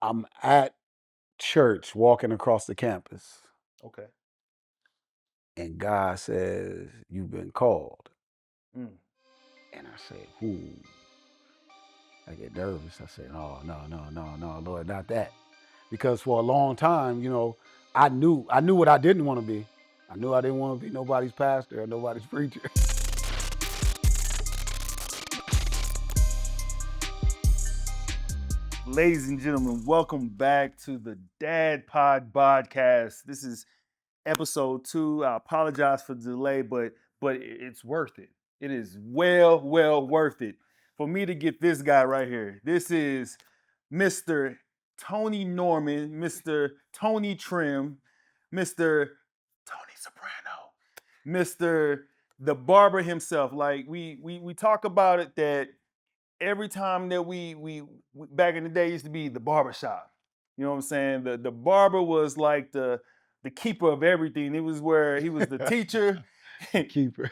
I'm at church walking across the campus, Okay. and God says, "You've been called." Mm. And I say, "Ooh." I get nervous. I say, "Oh, no, no, no, no, Lord, not that." Because for a long time, I knew what I didn't want to be. I knew I didn't want to be nobody's pastor or nobody's preacher. Ladies and gentlemen, welcome back to the Dadpod Bodcast. This is episode 2. I apologize for the delay, but it's worth it. It is well worth it for me to get this guy right here. This is Mr. Tony Norman, Mr. Tony Trim, Mr. Tony Soprano, Mr. the barber himself. Like we talk about it that every time that we back in the day used to be the barbershop. You know what I'm saying? The barber was like the keeper of everything. It was where he was the teacher, The keeper.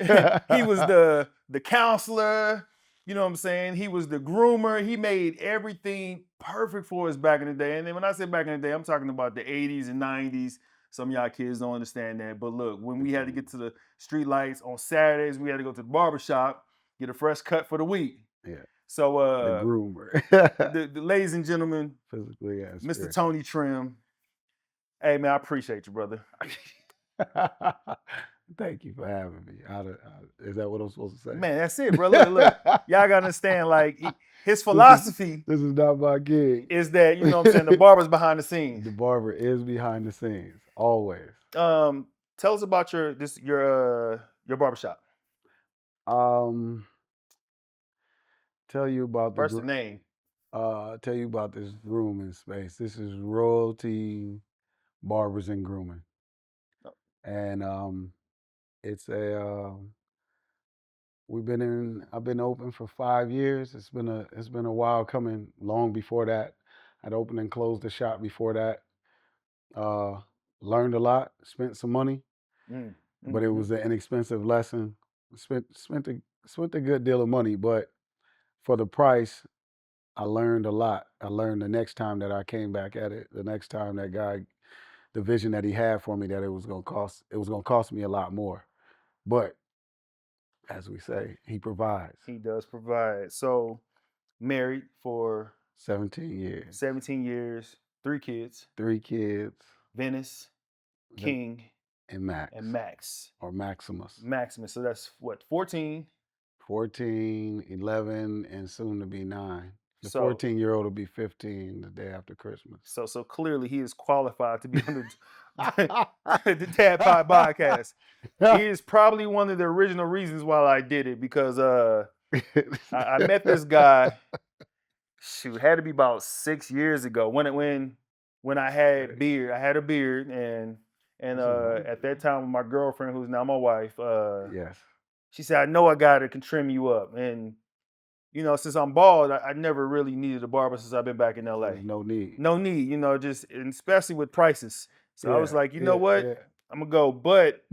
he was the counselor, you know what I'm saying? He was the groomer. He made everything perfect for us back in the day. And then when I say back in the day, I'm talking about the 80s and 90s. Some of y'all kids don't understand that. But look, when we had to get to the street lights on Saturdays, we had to go to the barbershop, get a fresh cut for the week. Yeah, So, the groomer. the ladies and gentlemen, Physically and Mr. Tony Trim. Hey, man, I appreciate you, brother. Thank you for having me. Is that what I'm supposed to say? Man, that's it, bro. Look, y'all gotta understand, like, his philosophy This is not my gig. is that, you know what I'm saying, the barber's behind the scenes. The barber is behind the scenes, always. Tell us about your barbershop. Um, tell you about First the name. tell you about this grooming space. This is Royalty Barbers and Grooming, Oh. and it's a I've been open for 5 years. It's been a while coming. Long before that, I'd opened and closed the shop before that. Uh, Learned a lot, spent some money, but it was an inexpensive lesson. Spent a good deal of money, but for the price, I learned a lot. I learned the next time that I came back at it, the next time that guy, the vision that he had for me, that it was gonna cost me a lot more. But as we say, he provides. He does provide. So, married for 17 years, 17 years, 3 kids, 3 kids, Venice, Vin- King, and Max, and Max. or Maximus. Maximus. So that's what, 14? 14, 11, and soon to be 9. The So 14-year-old will be 15 the day after Christmas. so clearly he is qualified to be on the Dadpod Podcast. He is probably one of the original reasons why I did it, because I met this guy. Shoot, had to be about 6 years ago when I had beard. I had a beard, and at that time, my girlfriend, who's now my wife, Yes. she said, "I know a guy that can trim you up." And you know, since I'm bald, I never really needed a barber since I've been back in LA. There's no need. No need, you know, just, and especially with prices. So I was like, you know what? Yeah. I'm gonna go, but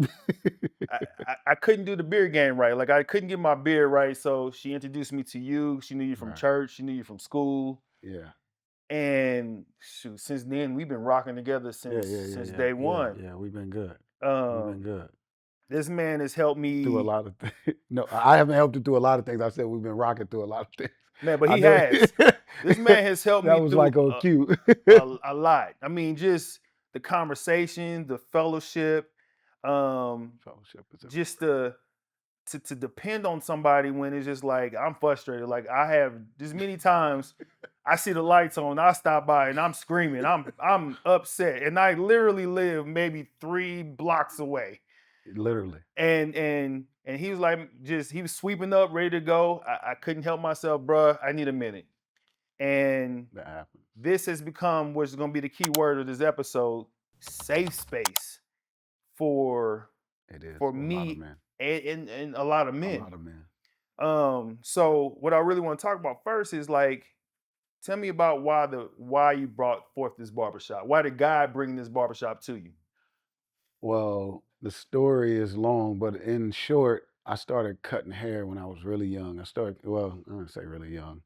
I couldn't do the beard game right. Like, I couldn't get my beard right. So she introduced me to you. She knew you from Right. church. She knew you from school. Yeah. And shoot, since then we've been rocking together since day one. Yeah, we've been good. This man has helped me through a lot of things. No, I haven't helped you through a lot of things. I said we've been rocking through a lot of things. Man, but he has. This man has helped me That was through like on cue. a lot. I mean, just the conversation, the fellowship, Fellowship is just to depend on somebody when it's just like I'm frustrated. Like, I have just many times I see the lights on, I stop by and I'm screaming. I'm upset. And I literally live maybe 3 blocks away. literally. And he was like, he was sweeping up, ready to go. I couldn't help myself, bruh. I need a minute. And That happens. this has become what's going to be the key word of this episode: safe space for me and a lot of men. A lot of men. So what I really want to talk about first is, like, tell me about why you brought forth this barbershop. Why did God bring this barbershop to you? Well, the story is long, but in short, I started cutting hair when I was really young. I don't say really young.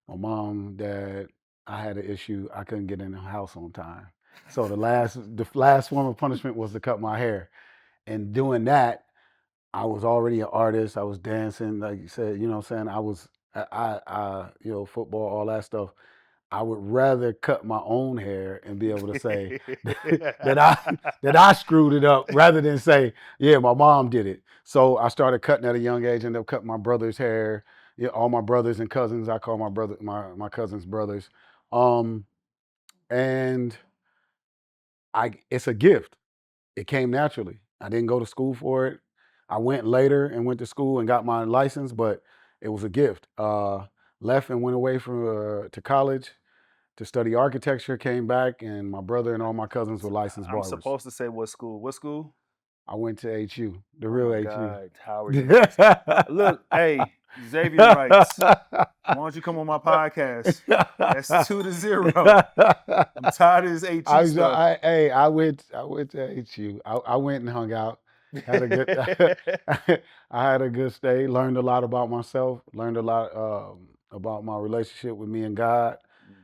My mom, dad, I had an issue. I couldn't get in the house on time. So the last form of punishment was to cut my hair. And doing that, I was already an artist. I was dancing, like you said, you know what I'm saying? Football, all that stuff. I would rather cut my own hair and be able to say that I screwed it up rather than say, yeah, my mom did it. So I started cutting at a young age, ended up cutting my brother's hair. Yeah, all my brothers and cousins. I call my cousins brothers. Um, and it's a gift. It came naturally. I didn't go to school for it. I went later and went to school and got my license, but it was a gift. Left and went away to college to study architecture. Came back, and my brother and all my cousins were licensed I'm barbers. supposed to say what school? What school? I went to HU, the Oh real my HU. God, Howard University. Look, hey, Xavier writes, why don't you come on my podcast? That's 2-0. I'm tired of this HU stuff. I went to HU. I went and hung out. Had a good I had a good stay. Learned a lot about myself. Learned a lot about my relationship with me and God.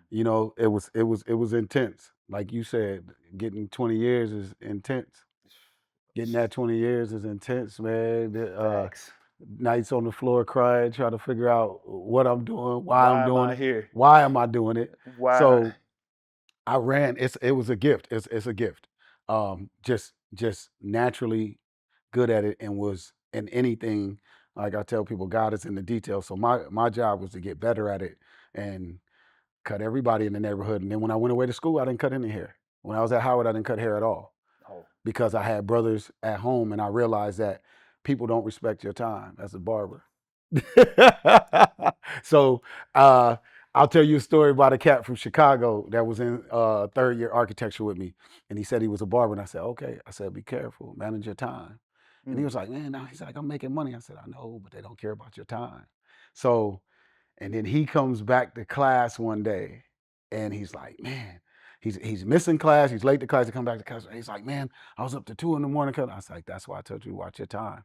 You know, it was intense. Like you said, getting 20 years is intense. Getting that 20 years is intense, man. Facts. Nights on the floor crying, trying to figure out what I'm doing, why I'm Why am doing I it, here? why am I doing it. Why? So I ran. It was a gift. It's a gift. Just naturally good at it and was in anything. Like I tell people, God is in the details. So my job was to get better at it and cut everybody in the neighborhood. And then when I went away to school, I didn't cut any hair. When I was at Howard, I didn't cut hair at all Oh, because I had brothers at home, and I realized that people don't respect your time as a barber. So uh, I'll tell you a story about a cat from Chicago that was in third year architecture with me, and he said he was a barber, and I said, okay. I said, be careful, manage your time. And he mm, was like, man, now he's like, I'm making money. I said, I know, but they don't care about your time. So, and then he comes back to class one day, and he's like, man, he's missing class. He's late to class to come back to class. He's like, man, I was up to 2 in the morning. I was like, that's why I told you watch your time.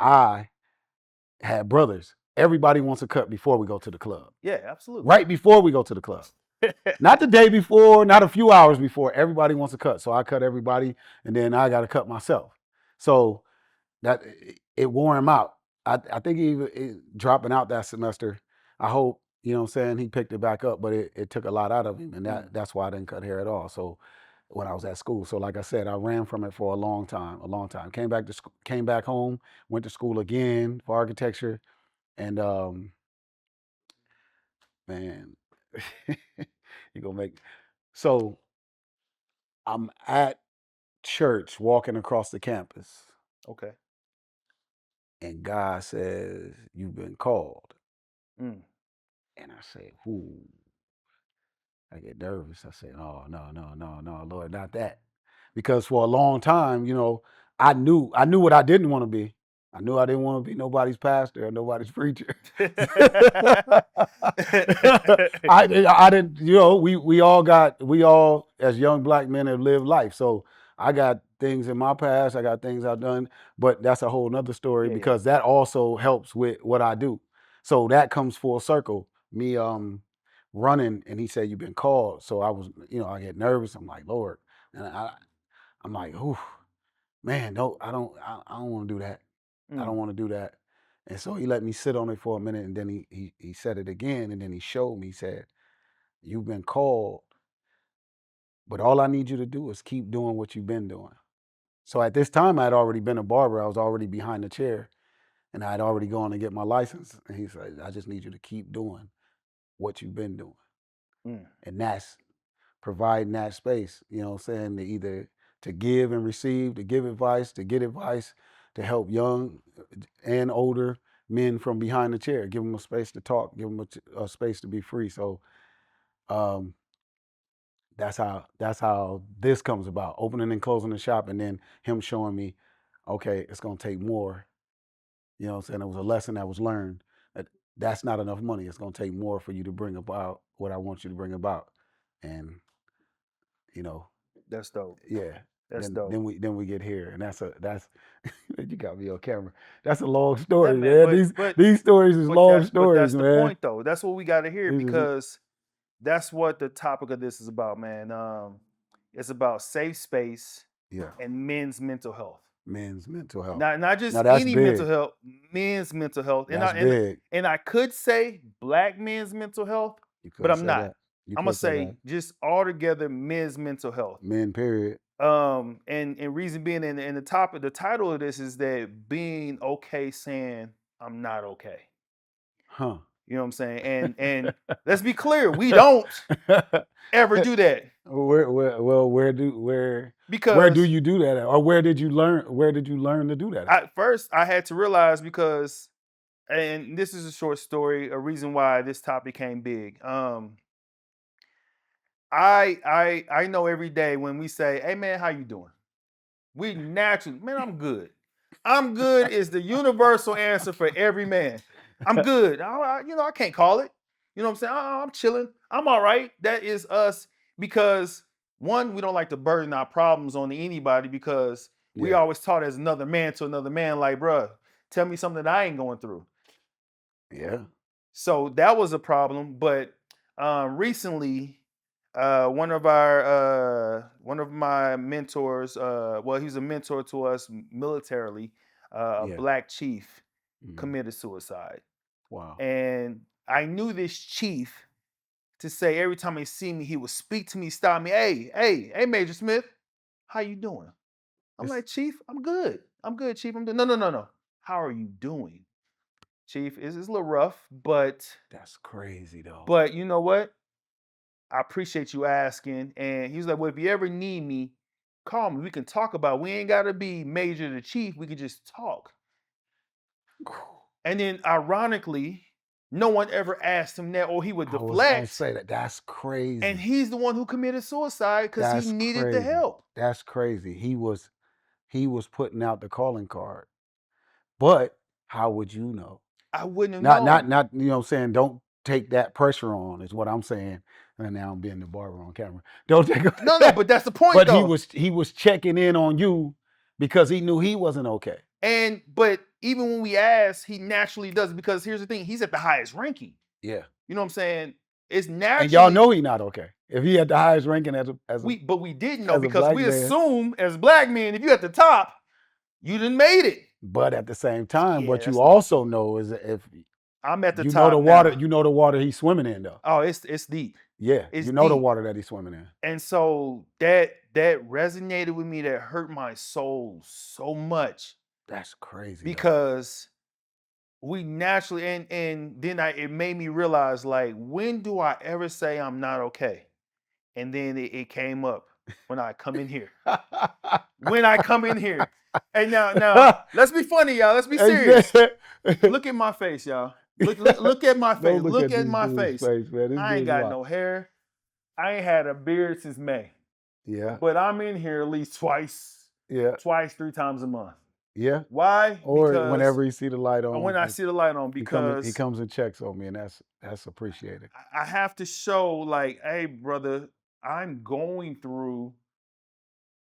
I had brothers. Everybody wants a cut before we go to the club. yeah, absolutely. Right before we go to the club. Not the day before, not a few hours before. Everybody wants a cut. So I cut everybody, and then I got to cut myself. So that it wore him out. I think dropping out that semester. I hope, you know what I'm saying, he picked it back up, but it took a lot out of him. And that's why I didn't cut hair at all. So when I was at school. So like I said, I ran from it for a long time, a long time. Came back home, went to school again for architecture, and man, you gonna make so I'm at church walking across the campus, Okay. and God says, you've been called. Mm. And I say, ooh, I get nervous. I say, oh, no, no, no, no, Lord, not that. Because for a long time, I knew what I didn't want to be. I knew I didn't want to be nobody's pastor or nobody's preacher. I didn't, we all as young black men have lived life. So I got things in my past, I got things I've done, but that's a whole nother story Yeah, yeah. because that also helps with what I do. So that comes full circle. Me running, and he said, you've been called. So I was, I get nervous. I'm like, Lord. And I'm like, ooh, man, no, I don't want to do that. I Mm. don't want to do that. And so he let me sit on it for a minute, and then he said it again, and then he showed me. He said, you've been called, but all I need you to do is keep doing what you've been doing. So at this time, I had already been a barber. I was already behind the chair, and I had already gone to get my license. And he said, I just need you to keep doing what you've been doing. Mm. And that's providing that space, you know what I'm saying, to either to give and receive, to give advice, to get advice, to help young and older men from behind the chair, give them a space to talk, give them a space to be free. So um, that's how this comes about, opening and closing the shop, and then him showing me, okay, it's gonna take more. You know what I'm saying? It was a lesson that was learned. That's not enough money. It's gonna take more for you to bring about what I want you to bring about. And you know, That's dope. yeah. That's Then dope. then we get here, and that's you got me on camera. That's a long Yeah, story, man. man. These stories is long But stories, that's the man. point though. That's what we got to hear These is because that's what the topic of this is about, man. It's about safe space Yeah. and men's mental health. Men's mental health. Not Now just that's any mental big. health, men's mental health. That's big. And I could say black men's mental health, You but could I'm say not. that. You I'm gonna could say that. say just altogether men's mental health. Men, period. And reason being, and the title of this is that being okay saying I'm not okay. Huh. You know what I'm saying? And let's be clear, we don't ever do that Where do because you do that at? Or where did you learn to do that at? at first I had to realize because, and this is a short story, a reason why this topic came big. I know every day when we say, "Hey man, how you doing?" We naturally, man, I'm good. I'm good is the universal answer for every man. I'm good. I can't call it. You know what I'm saying? Oh, I'm chilling. I'm all right. That is us because one, we don't like to burden our problems on anybody because we Yeah. always taught as another man to another man, like, bruh, tell me something that I ain't going through. Yeah. So that was a problem. But recently, one of my mentors, well, he's a mentor to us militarily, a Yeah. black chief, Mhm. committed suicide. Wow. And I knew this chief to say every time he see me, he would speak to me, stop me, hey, Major Smith, how you doing? I'm It's like, Chief, I'm good. I'm good, Chief. I'm doing no. How are you doing? Chief, it's a little rough, that's crazy though. but you know what? I appreciate you asking. And he was like, well, if you ever need me, call me. We can talk about it. We ain't gotta be major to chief. We can just talk. And then ironically, no one ever asked him that, or he would I was gonna deflect. say that. That's crazy. And he's the one who committed suicide because he That's needed the crazy. help. That's crazy. He was putting out the calling card. But how would you know? I wouldn't have Not known. you know what I'm saying, don't take that pressure on is what I'm saying. And now I'm being the barber on camera. Don't take No, but that's the point But though. he was checking in on you because he knew he wasn't okay. But even when we ask, he naturally does because here's the thing: he's at the highest ranking. Yeah. You know what I'm saying? It's And y'all naturally know he not okay. If he had the highest ranking but we didn't know as a because black we man, assume as black men, if you at the top, you done made it. but at the same time, Yeah, what you that's also know is that if I'm at the you know the top water, now. you know the water he's swimming in though. Oh, it's deep. Yeah, It's you know the deep. water that he's swimming in. And so that resonated with me. That hurt my soul so much That's crazy though. because we naturally and then it made me realize like when do I ever say I'm not okay? And then it came up when I come in here. When I come in here. And now let's be funny, y'all. Let's be serious. Look at my face, y'all. Look at my face. Don't look Look at at this my dude's face. face, man. This I ain't dude's got wild. no hair. I ain't had a beard since May. Yeah, But I'm in here at least twice, yeah, 3 times a month. yeah. Why? Or Because whenever you see the light when on, I see the light on, he because comes and checks on me, and that's appreciated. I have to show like, hey, brother, I'm going through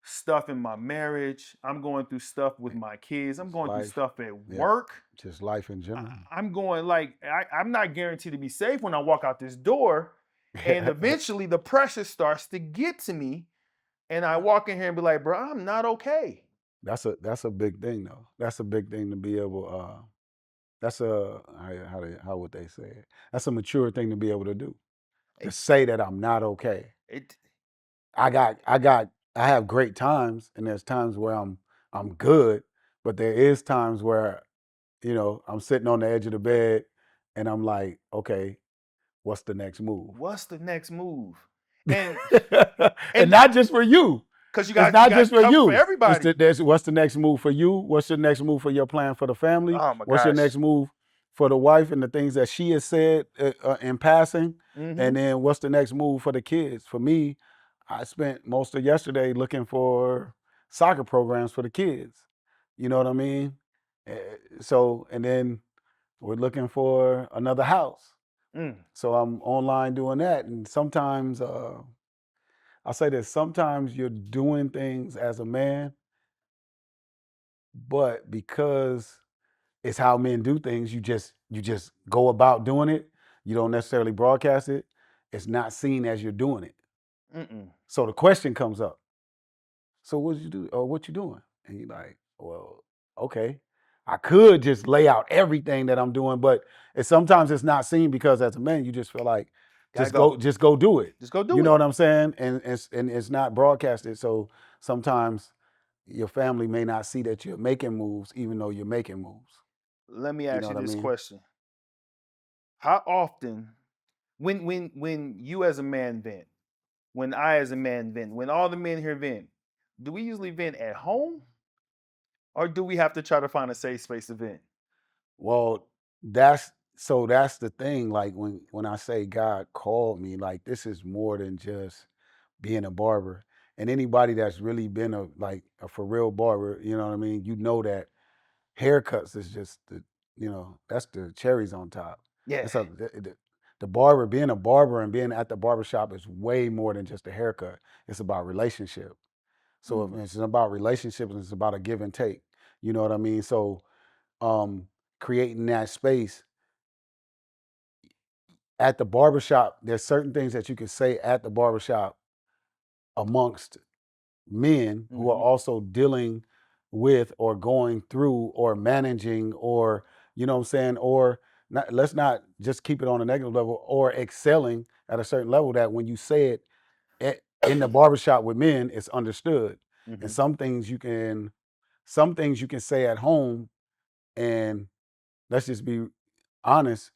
stuff in my marriage. I'm going through stuff with my kids. I'm It's going through life. stuff at Yeah, work. just life in general. I'm going like I'm not guaranteed to be safe when I walk out this door. And eventually the pressure starts to get to me. And I walk in here and be like, bro, I'm not okay. That's a big thing though. That's a big thing to be able. That's a how would they say it? That's a mature thing to be able to do. To say that I'm not okay. It I have great times, and there's times where I'm good, but there is times where I'm sitting on the edge of the bed, and I'm like, okay, what's the next move? What's the next move? And and not just for you. because It's not you just got for cover for you. everybody. What's the next move for you? What's your next move for your plan for the family? Oh my What's your gosh. next move for the wife and the things that she has said in passing? Mm-hmm. And then what's the next move for the kids? For me, I spent most of yesterday looking for soccer programs for the kids. You know what I mean? So, and then we're looking for another house. So I'm online doing that. And sometimes, I'll say this, sometimes you're doing things as a man, but because it's how men do things, you just go about doing it. You don't necessarily broadcast it. it's not seen as you're doing it. Mm-mm. So the question comes up. So what did you do? Or what you doing? And you're like, well, okay. I could just lay out everything that I'm doing, but sometimes it's not seen because as a man, you just feel like Gotta go. just go do it. Just go You do know it. what I'm saying? And it's not broadcasted. So sometimes your family may not see that you're making moves, even though you're making moves. Let me You ask know you what I this mean? question: How often, when you as a man vent, when I as a man vent, when all the men here vent, do we usually vent at home, or do we have to try to find a safe space to vent? Well, that's the thing. Like when I say God called me, like this is more than just being a barber. And anybody that's really been a for real barber, you know what I mean? You know that haircuts is just that's the cherries on top. Yeah. It's the barber, being a barber and being at the barbershop is way more than just a haircut. It's about relationship. So if Mm. it's about relationships, it's about a give and take. You know what I mean? So um creating that space at the barbershop, there's certain things that you can say at the barbershop amongst men who are Mm-hmm. also dealing with or going through or managing or you know what I'm saying or not, let's not just keep it on a negative level or excelling at a certain level that when you say it in the barbershop with men it's understood. Mm-hmm. And some things you can say at home and let's just be honest,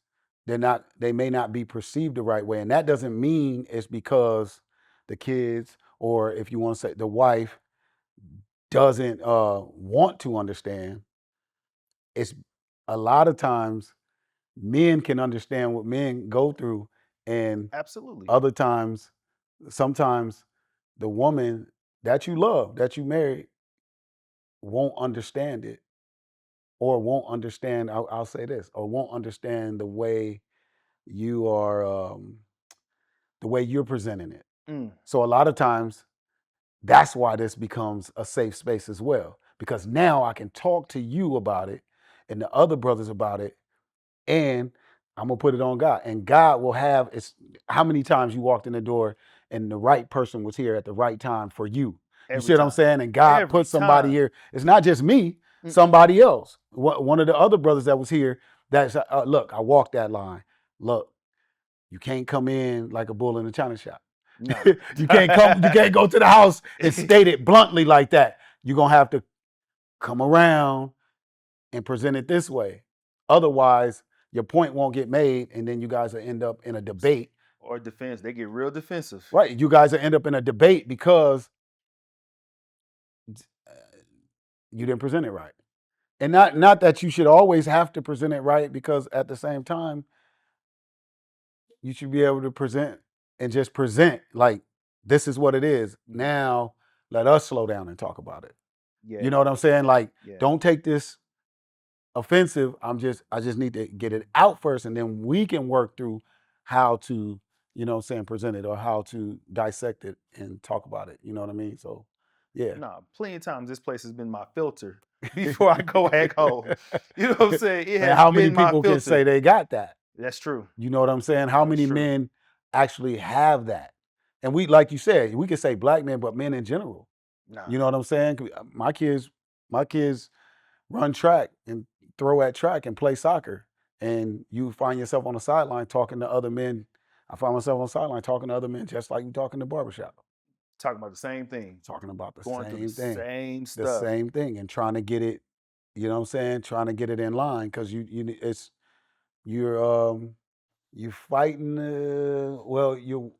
they may not be perceived the right way. And that doesn't mean it's because the kids or if you want to say the wife doesn't want to understand. It's a lot of times men can understand what men go through, and Absolutely. other times, sometimes the woman that you love, that you married, won't understand it or won't understand. I'll say this, or won't understand you are, the way you're presenting it. Mm. So a lot of times, that's why this becomes a safe space as well, because now I can talk to you about it and the other brothers about it, and I'm gonna put it on God, and God will have it's how many times you walked in the door and the right person was here at the right time for you. You Every see what I'm time. saying? And God Every put somebody time. here. It's not just me, Mm-mm. somebody else. One of the other brothers that was here. That's look. I walked that line. Look, you can't come in like a bull in a china shop. Nah. You can't come. You can't go to the house and state it bluntly like that. You're gonna have to come around and present it this way. Otherwise, your point won't get made, and then you guys will end up in a debate. Or defense. They get real defensive. Right? You guys will end up in a debate because uh, you didn't present it right. And not that you should always have to present it right, because at the same time, you should be able to present and just present like this is what it is. Mm-hmm. Now let us slow down and talk about it. Yeah. You know what I'm saying? Like, Yeah. don't take this offensive. I just need to get it out first, and then we can work through how to, what I'm saying, present it or how to dissect it and talk about it. You know what I mean? So yeah. Nah, plenty of times this place has been my filter before I go back home. You know what I'm saying? It Man, has how many been my people can say filter. they got that? That's true. You know what I'm saying? How That's many true. men actually have that? And we, like you said, we could say black men, but men in general. Nah. You know what I'm saying? 'Cause my kids run track and throw at track and play soccer. And you find yourself on the sideline talking to other men. I find myself on the sideline talking to other men just like you talking to barbershop, Talking about the same thing. talking about the Going through the same thing. same The stuff. same thing and trying to get it, you know what I'm saying? Trying to get it in line because you're you're fighting well you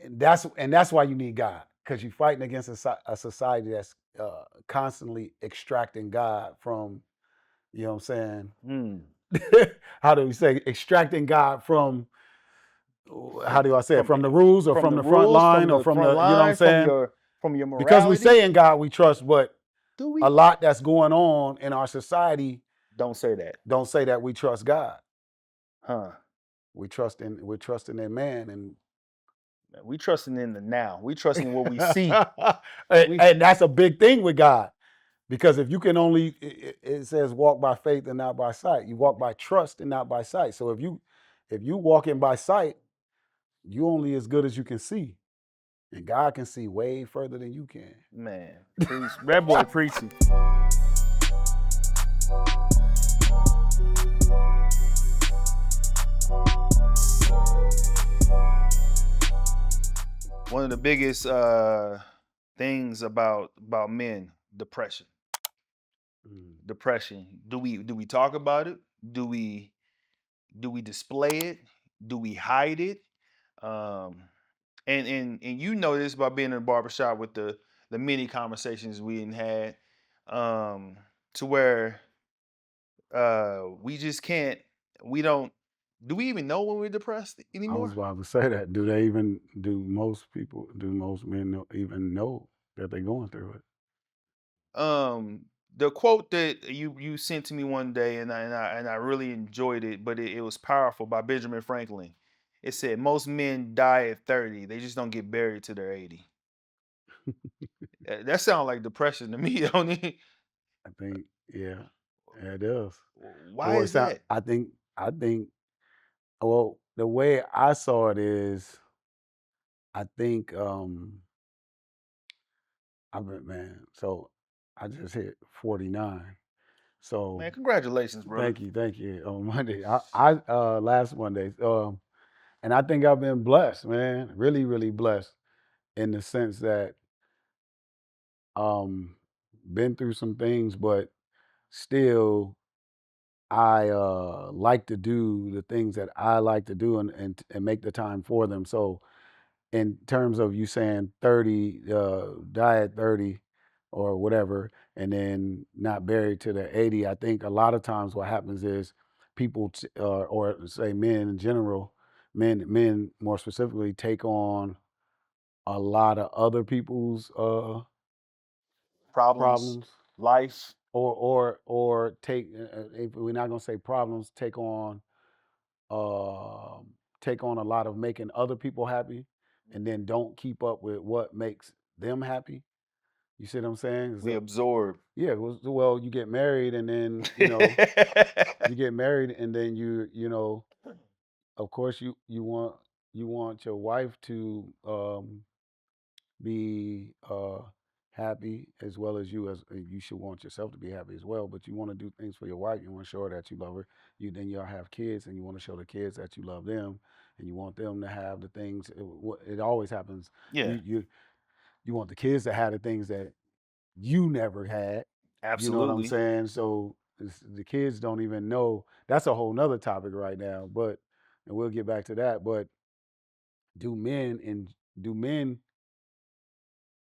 and that's why you need God, because you're fighting against a society that's constantly extracting God from, you know what I'm Mm. saying? How do we say extracting God from, how do I say it, From from the rules or from from the the front rules, from line or the from front the, you know what I'm line, saying? from your Because we say morality. in God we trust, but Do a we? lot that's going on in our society Don't say that. don't say that we trust God. Huh. We're trusting in man, and We trusting in the now. We trusting in what we see. and, We and that's a big thing with God, because if you can only, it says walk by faith and not by sight. You walk by trust and not by sight. So if you walking by sight, you only as good as you can see, and God can see way further than you can. Man, preach. That boy preaching. One of the biggest things about men, depression. Depression. Do we talk about it? Do we display it? Do we hide it? Um, and you know this by being in the barbershop with the many conversations we had, to where we just can't. We don't. Do we even know when we're depressed I was anymore? about to say that. Do most men even know that they're going through it? The quote that you sent to me one day, and I really enjoyed it, but it was powerful, by Benjamin Franklin. It said most men die at 30, they just don't get buried till they're 80. That sounds like depression to me, don't it? I think, yeah, it does. Why Or it is sound, that? I think, well, the way I saw it is, I think, man, so I just hit 49. So Man, congratulations, brother. thank you. On Monday, last Monday, and I think I've been blessed, man, really, really blessed in the sense that, um, been through some things, but still I like to do the things that I like to do and make the time for them. So in terms of you saying 30, die at 30 or whatever, and then not buried to the 80, I think a lot of times what happens is people, or say men in general, men more specifically, take on a lot of other people's Problems, problems, life. or take, if we're not gonna say problems, um take on a lot of making other people happy, and then don't keep up with what makes them happy. You see what I'm saying? We So, absorb. yeah, well, you get married, and then you get married, and then of course, you want your wife to be happy, as well as you should want yourself to be happy as well. But you want to do things for your wife. You want to show her that you love her. Then y'all have kids, and you want to show the kids that you love them, and you want them to have the things. It always happens. Yeah, You want the kids to have the things that you never had. You know what I'm absolutely. saying? So the kids don't even know. That's a whole nother topic right now. But and we'll get back to that. But do men and do men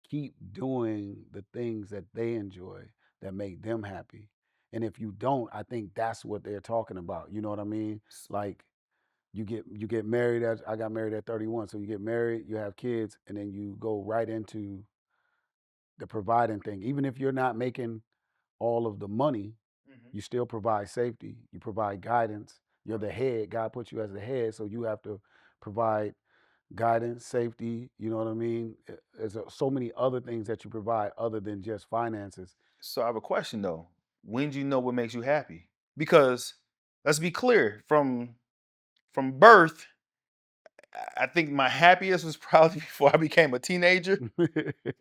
keep doing the things that they enjoy, that make them happy? And if you don't, I think that's what they're talking about. You know what I mean? Like, you get married, as I got married at 31. So you get married, you have kids, and then you go right into the providing thing. Even if you're not making all of the money, Mhm. you still provide safety. You provide guidance. You're Right. the head. God put you as the head, so you have to provide guidance, safety. You know what I mean? There's so many other things that you provide other than just finances. So I have a question though. When do you know what makes you happy? Because let's be clear, from birth, I think my happiest was probably before I became a teenager.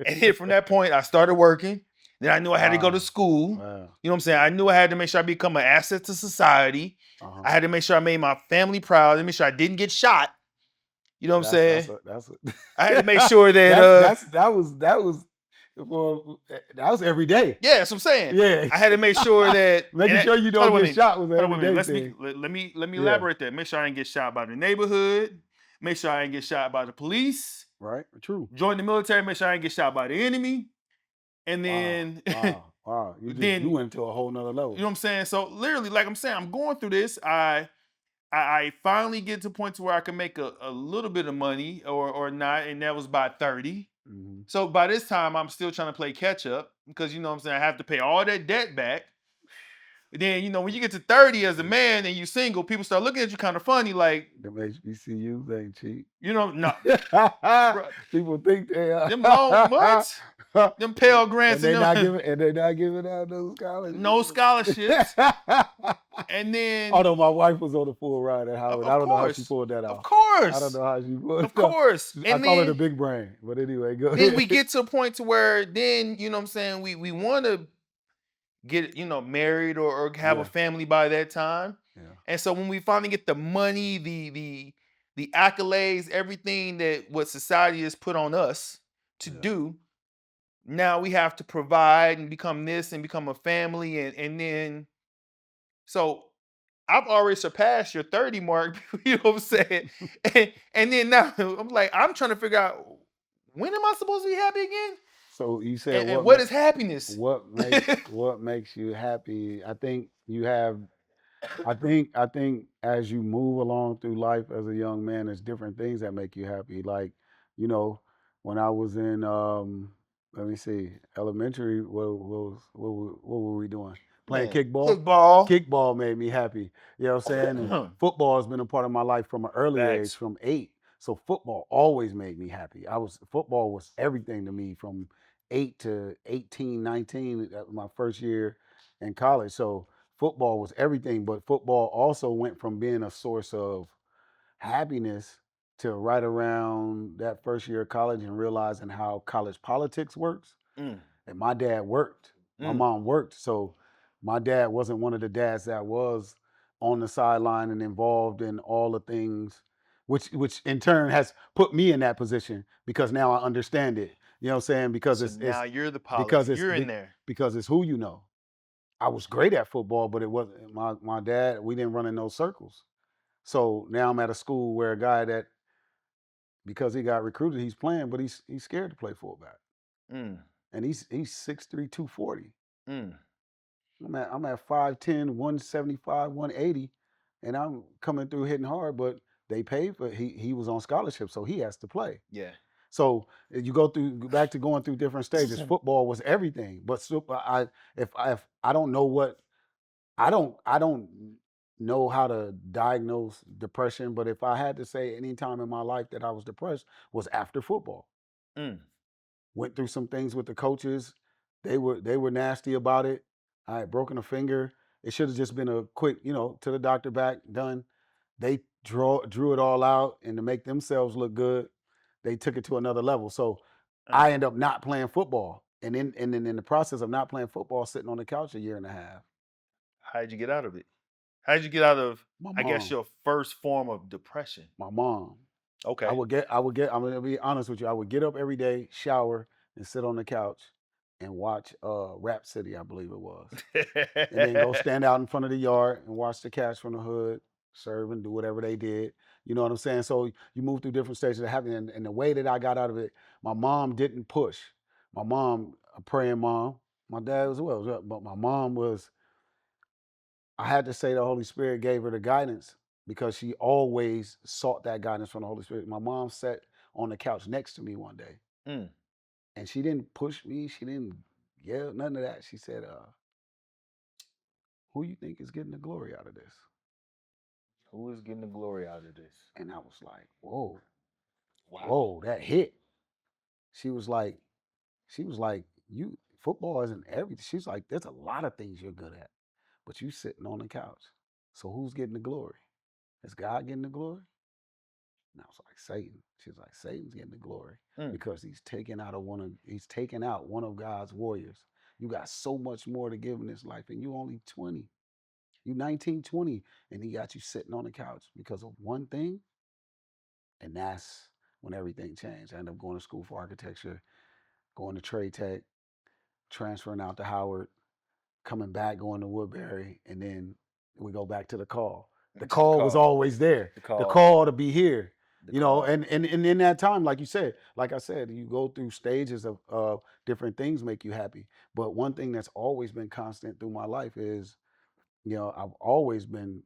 And then from that point, I started working. Then I knew I had to go to Wow. school. Wow. You know what I'm saying? I knew I had to make sure I become an asset to society. Uh-huh. I had to make sure I made my family proud and make sure I didn't get shot. You know what I'm saying? That's a I had to make sure that that was every day. yeah, that's what I'm saying. Yeah. I had to make sure that Making and sure you hold don't on with get me. shot was an Hold on with me. everyday Let's be thing. let me Yeah. elaborate that. Make sure I didn't get shot by the neighborhood. Make sure I didn't get shot by the police. Right? True. Join the military. Make sure I didn't get shot by the enemy. And Wow. then Wow. You then went to a whole nother you level. know what I'm saying? So literally, like I'm saying, I'm going through this. I finally get to a point to where I can make a little bit of money or not, and that was by 30. Mm-hmm. So by this time, I'm still trying to play catch up because you know what I'm saying, I have to pay all that debt back. Then, when you get to 30 as a man and you single, people start looking at you kind of funny, like, Them HBCUs ain't cheap. no, bro, People think they are. them long what? Them Pell Grants and and them they not giving out no scholarships. no scholarships. And then Although my wife was on the full ride at Howard, I of don't know how she course. pulled that Of off. I don't course. know how she pulled Of it off. course. I And call her the then big brain, but anyway, go then ahead. we get to a point to where then, you know what I'm saying, we want to get, married or have a Yeah, family by that time. yeah, And so when we finally get the money, the accolades, everything that what society has put on us to yeah. do, now we have to provide and become this and become a family and then so I've already surpassed your 30 mark, you know what I'm saying? And then now I'm like, I'm trying to figure out when am I supposed to be happy again? So you said And what is happiness? what makes you happy? I think you have I think as you move along through life as a young man, there's different things that make you happy. Like, you know, when I was in let me see, elementary, what were we doing? Playing Man, kickball. kickball. Kickball made me happy. You know what I'm saying? And football has been a part of my life from an early age, Facts. from 8. So football always made me happy. Football was everything to me from 8 to 18, 19, my first year in college. So football was everything, but football also went from being a source of happiness to right around that first year of college and realizing how college politics works. Mm, And my dad worked, my mm. mom worked. So my dad wasn't one of the dads that was on the sideline and involved in all the things, which in turn has put me in that position because now I understand it. You know what I'm saying? So now you're the Because politics. You're in there. because it's who you know. I was great at football, but it wasn't my dad. We didn't run in those circles. So now I'm at a school where a guy that because he got recruited, he's playing, but he's scared to play fullback, Mm, and he's 6'3", 240. mm. I'm at 5'10", 175, 180, and I'm coming through hitting hard. But they paid for he was on scholarship, so he has to play. Yeah. So you go back to going through different stages. Football was everything, but if I don't know what I don't know how to diagnose depression, but if I had to say any time in my life that I was depressed was after football. Mm. Went through some things with the coaches. They were nasty about it. I had broken a finger. It should have just been a quick, to the doctor, back, done. They drew it all out, and to make themselves look good, they took it to another level. So Uh, I end up not playing football. And then in the process of not playing football, sitting on the couch a year and a half. how did you get out of it? How did you get out of, My I guess, mom. your first form of depression? My mom. Okay. I'm gonna be honest with you. I would get up every day, shower, and sit on the couch and watch Rap City, I believe it was. And then go stand out in front of the yard and watch the cats from the hood serve and do whatever they did. You know what I'm saying? So you move through different stages of having, and the way that I got out of it, my mom didn't push. My mom, a praying mom, my dad as well, but my mom was, I had to say the Holy Spirit gave her the guidance because she always sought that guidance from the Holy Spirit. My mom sat on the couch next to me one day Mm. and she didn't push me. She didn't yell, none of that. She said, who you think is getting the glory out of this? Who is getting the glory out of this? And I was like, whoa, Wow. whoa, that hit. She was like, you football isn't everything. She's like, there's a lot of things you're good at, but you sitting on the couch. So who's getting the glory? Is God getting the glory? And I was like, Satan. She's like, Satan's getting the glory Mm. because he's taken out one of God's warriors. You got so much more to give in this life, and you only 20. You 19, 20, and he got you sitting on the couch because of one thing. And that's when everything changed. I ended up going to school for architecture, going to trade tech, transferring out to Howard, coming back, going to Woodbury, and then we go back to the call. The Just the call was call. always there. The The call. call to be here. The You know, call. and in that time, like I said, you go through stages of different things make you happy. But one thing that's always been constant through my life is, I've always been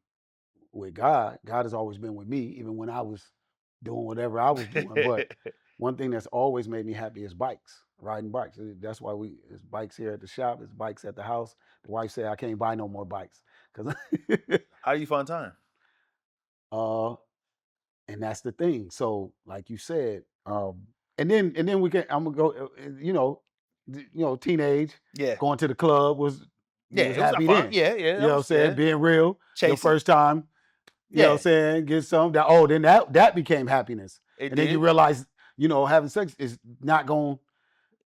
with God. God has always been with me, even when I was doing whatever I was doing. But one thing that's always made me happy is bikes, riding bikes. That's why it's bikes here at the shop, it's bikes at the house. The wife said I can't buy no more bikes because, How do you find time? uh, and that's the thing. So, like you said, and then we can. I'm gonna go. teenage, Yeah. going to the club you Yeah, was it was happy fun. then. Yeah, yeah, You that know what I'm was saying? Being real, your chasing. first time, you know what I'm Yeah, saying, get some then that became happiness. it And then you did. realize, having sex is not going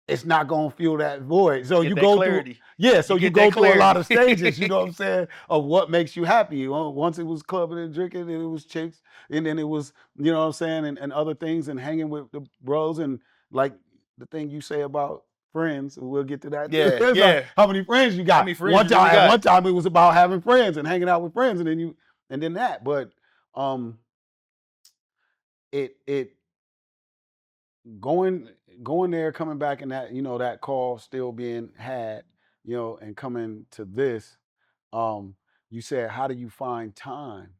it's not gonna fill that void. So Get you that go through, clarity. so You you get that go through a lot clarity. of stages, you know what I'm saying, of what makes you happy. Once it was clubbing and drinking, and it was chicks, and then it was, you know what I'm saying, and other things, and hanging with the bros, and like the thing you say about friends, and we'll get to that too. Yeah, It's like yeah. how many friends you How got. many friends you really At got? one time it was about having friends and hanging out with friends, and then that. But um it going going there, coming back, and that, that call still being had, and coming to this, um you said, how do you find time?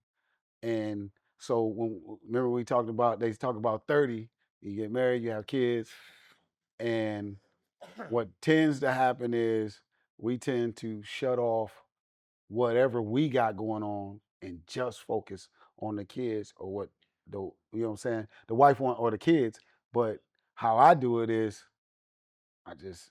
And so, remember, we talked about, they talk about 30, you get married, you have kids, and what tends to happen is we tend to shut off whatever we got going on and just focus on the kids, or what the you know what I'm saying, the wife want, or the kids. But how I do it is I just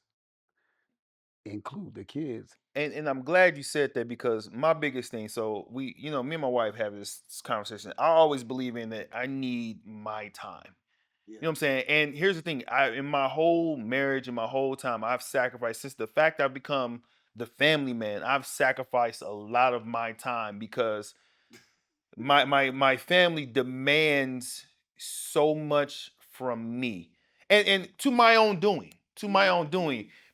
include the kids. And I'm glad you said that because my biggest thing, so me and my wife have this conversation. I always believe in that I need my time. Yeah. You know what I'm saying? And here's the thing, in my whole marriage and my whole time, I've sacrificed, since the fact I've become the family man, I've sacrificed a lot of my time because my family demands so much from me, and to my own doing,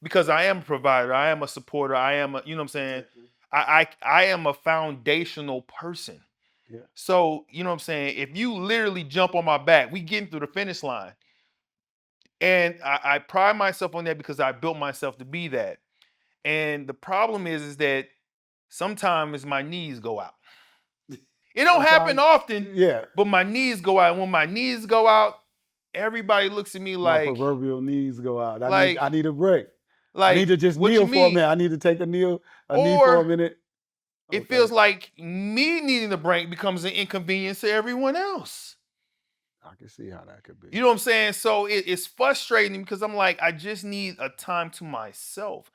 because I am a provider, I am a supporter, I am a, you know what I'm saying, Protector. I am a foundational person. Yeah. So you know what I'm saying, if you literally jump on my back, we getting through the finish line, and I pride myself on that because I built myself to be that. And the problem is that sometimes my knees go out. It don't happen Sometimes, often, yeah. but my knees go out. When my knees go out, everybody looks at me My like, proverbial knees go out. like, I need a break. I need like, to just what you kneel for a mean? minute. I need to take a knee for a Or minute. it Okay. feels like me needing a break becomes an inconvenience to everyone else. I can see how that could be. You know what I'm saying? So it's frustrating because I'm like, I just need a time to myself.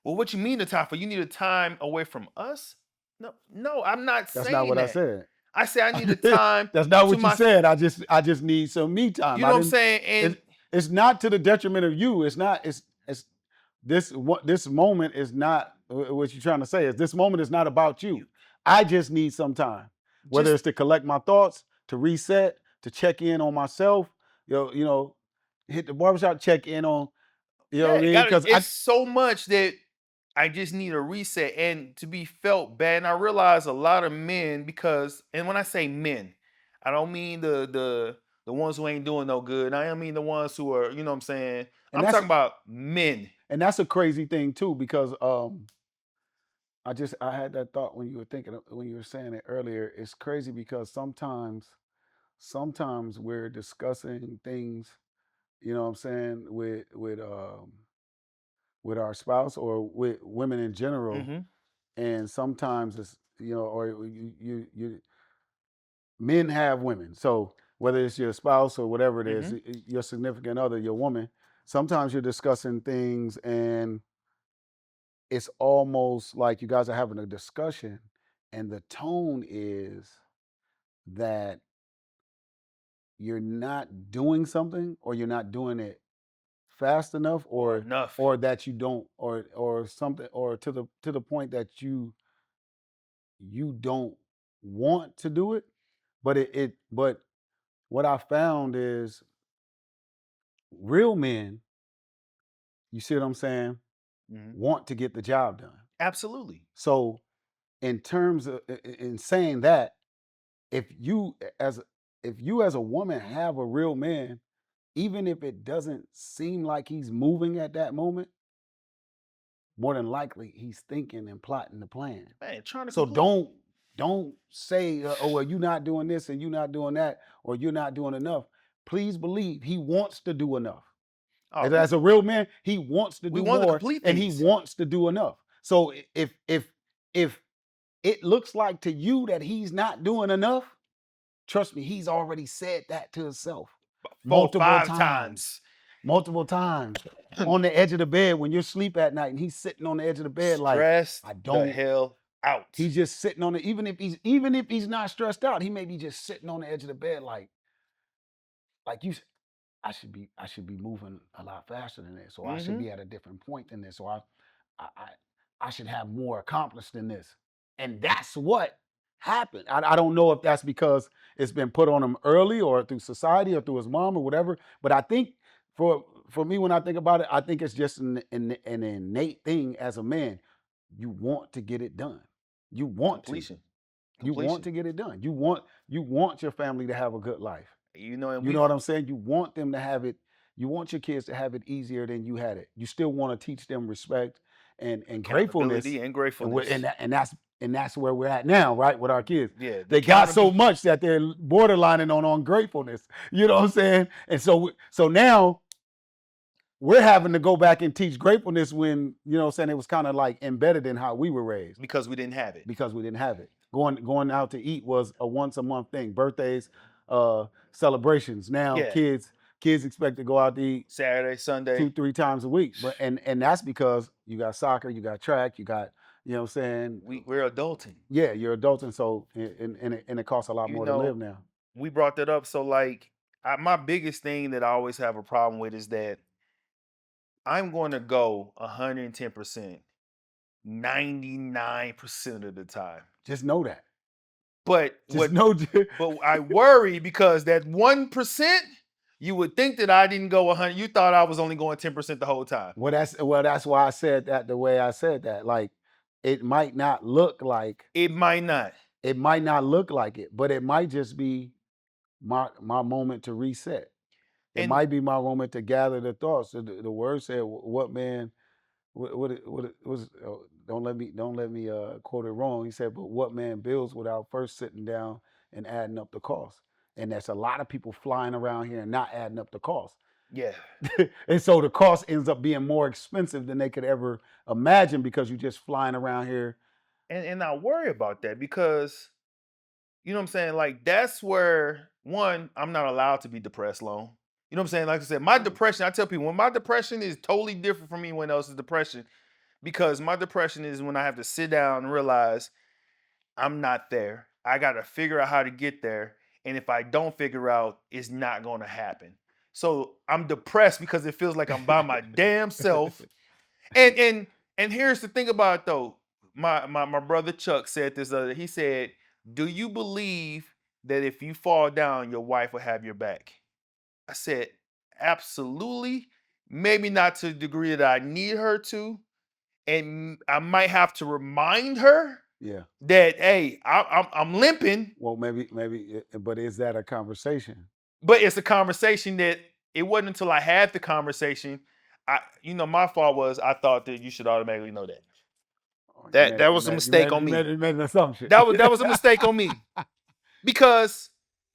Well, what you mean a time for? You need a time away from us? No, no, I'm not That's not saying what I that. said. I say I need a time That's not to what you my, said. I just need some me time. you I know what I'm didn't. saying? And It's it's not to the detriment of you. It's not. It's this moment is not what you're trying to say. Is this moment is not about you. you I just need some time, whether just, it's to collect my thoughts, to reset, to check in on myself. Hit the barbershop, check in on. You know yeah, what I it mean? got Because it's so much that I just need a reset and to be felt bad. And I realize a lot of men, because, and when I say men, I don't mean the ones who ain't doing no good. I don't mean the ones who are, you know what I'm saying? and I'm talking about men. that's a crazy thing too, because I had that thought when when you were saying it earlier. It's crazy because sometimes we're discussing things, you know what I'm saying, with our spouse, or with women in general, Hmm. and sometimes it's, or you men have women. So whether it's your spouse or whatever it is, Hmm. your significant other, your woman, sometimes you're discussing things, and it's almost like you guys are having a discussion, and the tone is that you're not doing something, or you're not doing it fast enough, Or or enough. that you don't, or something, or to the point that you don't want to do it. But what I found is, real men, you see what I'm saying, Hmm. want to get the job done. Absolutely. So, in terms of, in saying that, if you as if you as a woman have a real man, even if it doesn't seem like he's moving at that moment, more than likely he's thinking and plotting the plan. Man, trying to So complete. don't say, oh, well, you're not doing this and you're not doing that, or you're not doing enough. Please believe he wants to do enough. Oh, As a real man, he wants to we do want to more, complete and he things. wants to do enough. So if it looks like to you that he's not doing enough, trust me, he's already said that to himself Four, multiple five times. times. multiple times on the edge of the bed when you're asleep at night, and he's sitting on the edge of the bed like, Stressed I the don't. hell out. He's just sitting on it. Even if he's not stressed out, he may be just sitting on the edge of the bed like you. I should be moving a lot faster than this, or I should Mm-hmm. be at a different point than this, or I I, I should have more accomplished than this. And that's what happened. I don't know if that's because it's been put on him early or through society or through his mom or whatever. But I think for me, when I think about it, I think it's just an innate thing as a man. You want to get it done. You want to. Completion. You want Completion. to get it done. You want your family to have a good life. And You know what I'm saying? You want them to have it. You want your kids to have it easier than you had it. You still want to teach them respect and gratefulness, accountability and gratefulness. and that's where we're at now, right? With our kids, Yeah, they got so much that they're borderlining on ungratefulness. You know what I'm saying? And so now we're having to go back and teach gratefulness when, you know what I'm saying, it was kind of like embedded in how we were raised because we didn't have it. because we didn't have it. Going out to eat was a once a month thing. Birthdays, celebrations. Now Yeah. kids expect to go out to eat Saturday, Sunday. 2-3 times a week. But and that's because you got soccer, you got track, you got, you know what I'm saying? We're adulting. Yeah, you're adulting, so and it costs a lot more to live now. We brought that up. So like my biggest thing that I always have a problem with is that I'm going to go 110%, 99% of the time. Just know that. But Just know. but I worry because that 1%, you would think that I didn't go 100. You thought I was only going 10% the whole time. Well, that's why I said that the way I said that. Like, it might not look like It might not. it might not look like it, but it might just be my moment to reset. It might be my moment to gather the thoughts. The word said, "What man? What it was? Don't let me quote it wrong." He said, "But what man builds without first sitting down and adding up the cost?" And there's a lot of people flying around here and not adding up the cost. Yeah. And so the cost ends up being more expensive than they could ever imagine because you're just flying around here. And I worry about that because you know what I'm saying? Like that's where one, I'm not allowed to be depressed long. You know what I'm saying? Like I said, my depression, I tell people when my depression is totally different from anyone else's depression because my depression is when I have to sit down and realize I'm not there. I got to figure out how to get there. And if I don't figure out, it's not going to happen. So I'm depressed because it feels like I'm by my damn self. And here's the thing about it though. My brother Chuck said this other. He said, "Do you believe that if you fall down, your wife will have your back?" I said, "Absolutely. Maybe not to the degree that I need her to, and I might have to remind her Yeah. that hey, I'm limping." Well, maybe, but is that a conversation? But it's a conversation that it wasn't until I had the conversation. My fault was I thought that you should automatically know that. That was a mistake on me. You made an assumption. That was a mistake on me because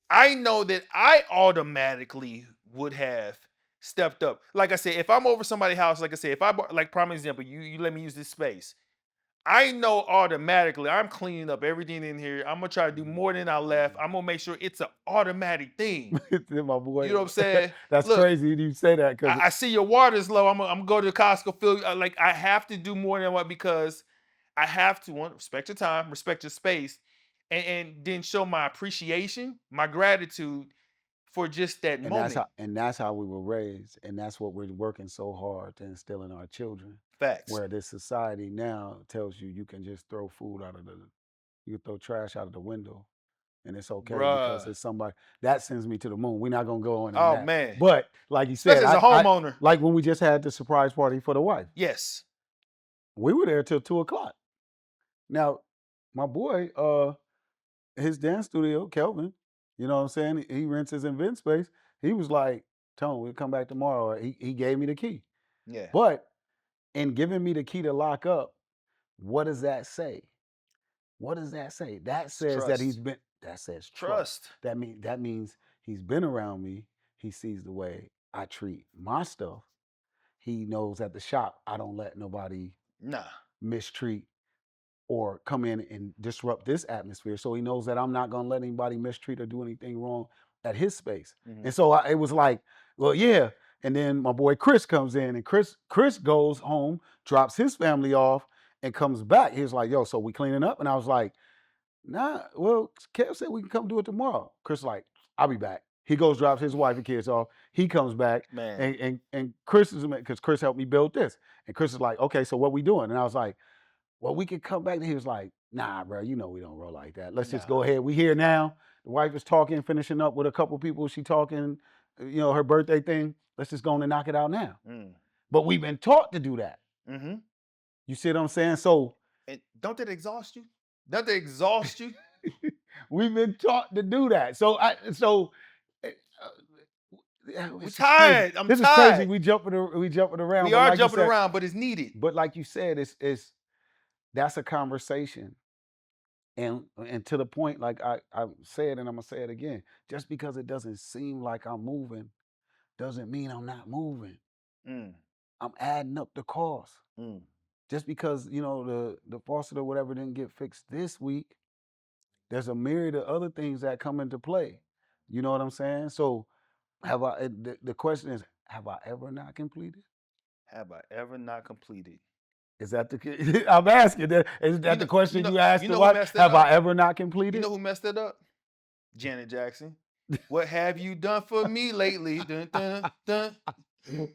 I know that I automatically would have stepped up. Like I said, if I'm over somebody's house, like I said, if I like prime example, you let me use this space. I know automatically I'm cleaning up everything in here. I'm gonna try to do more than I left. I'm gonna make sure it's an automatic thing. My boy. You know what I'm saying? That's Look, crazy you say that because I see your water's low. I'm gonna go to the Costco fill. Like I have to do more than what because I have to respect your time, respect your space, and then show my appreciation, my gratitude for just that moment. That's how we were raised, and that's what we're working so hard to instill in our children. Facts. Where this society now tells you can just throw food out of you can throw trash out of the window, and it's okay because Bruh. it's somebody that sends me to the moon. We're not gonna go on Oh that. man. But like you said, Especially as a homeowner. like when we just had the surprise party for the wife. Yes. We were there till 2:00. Now, my boy, his dance studio, Kelvin, you know what I'm saying? He rents his event space. He was like, Tone, we'll come back tomorrow. He gave me the key. Yeah. But in giving me the key to lock up, what does that say? What does that say? That says that that says trust. That means he's been around me. He sees the way I treat my stuff. He knows at the shop I don't let nobody mistreat or come in and disrupt this atmosphere. So he knows that I'm not going to let anybody mistreat or do anything wrong at his space. Mm-hmm. And so it was like, well, yeah, And then my boy Chris comes in, and Chris goes home, drops his family off, and comes back. He was like, "Yo, so we cleaning up?" And I was like, "Nah, well, Kev said we can come do it tomorrow." Chris like, "I'll be back." He goes, drops his wife and kids off. He comes back, Man. and Chris is, because Chris helped me build this, and Chris is like, "Okay, so what we doing?" And I was like, "Well, we could come back." And he was like, "Nah, bro, you know we don't roll like that. Let's just Nah. go ahead. We here now. The wife is talking, finishing up with a couple people. She talking, her birthday thing. Let's just go on and knock it out now." But we've been taught to do that. Mm-hmm. You see what I'm saying? So, And don't that exhaust you? Don't that exhaust you? we've been taught to do that. So We're tired. I'm this is tired. crazy. We jumping around. We are jumping around, but it's needed. But like you said, it's that's a conversation. And to the point, like I said, and I'm gonna say it again, just because it doesn't seem like I'm moving, doesn't mean I'm not moving. I'm adding up the cost. Just because the faucet or whatever didn't get fixed this week, there's a myriad of other things that come into play. You know what I'm saying? So, have I? The question is, have I ever not completed? Have I ever not completed? Is that the? I'm asking. Is that the question you asked? Who What messed it have up? I ever not completed? You know who messed it up? Janet Jackson. What have you done for me lately? Dun, dun, dun.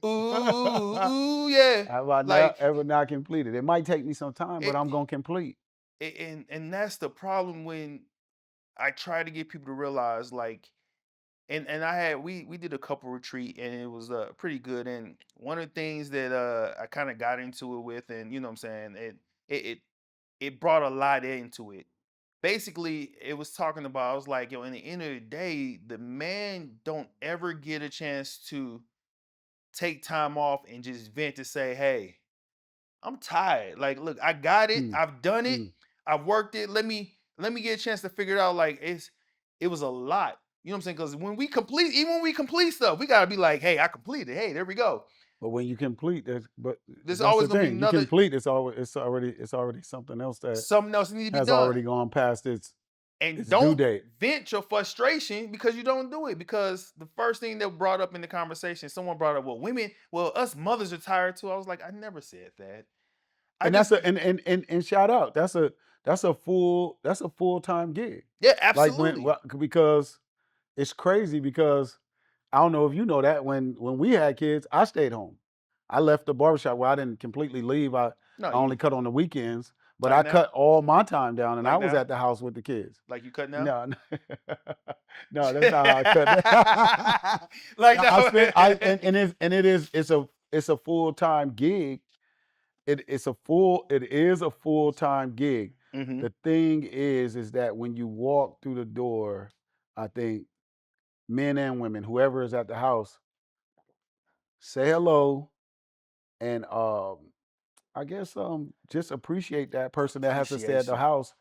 Ooh, yeah. Have I ever not completed? It might take me some time, but I'm gonna complete. And that's the problem when I try to get people to realize, like, and we did a couple retreat, and it was pretty good. And one of the things that I kind of got into it with, and you know what I'm saying, it brought a lot into it. Basically, it was talking about, I was like, in the end of the day, the man don't ever get a chance to take time off and just vent to say, "Hey, I'm tired. Like, look, I got it. I've done it. I've worked it. Let me get a chance to figure it out." Like, it was a lot. You know what I'm saying? Because even when we complete stuff, we gotta be like, "Hey, I completed. Hey, there we go." But when you complete, there's always gonna be another. You complete. It's already something else that something else needs to be has done. already gone past its don't due date. Vent your frustration because you don't do it. Because the first thing that brought up in the conversation, someone brought up, well, us mothers are tired too. I was like, I never said that. And shout out. That's a full-time gig. Yeah, absolutely. Because it's crazy, because I don't know if you know that when we had kids, I stayed home. I left the barbershop. Well, I didn't completely leave. I only cut on the weekends, but I cut all my time down, and I was at the house with the kids. Like you cut now? No, no, that's not how I cut. Like that. It's a full-time gig. It is a full-time gig. Mm-hmm. The thing is that when you walk through the door, I think men and women, whoever is at the house, say hello, and I guess just appreciate that person that has to stay at the house.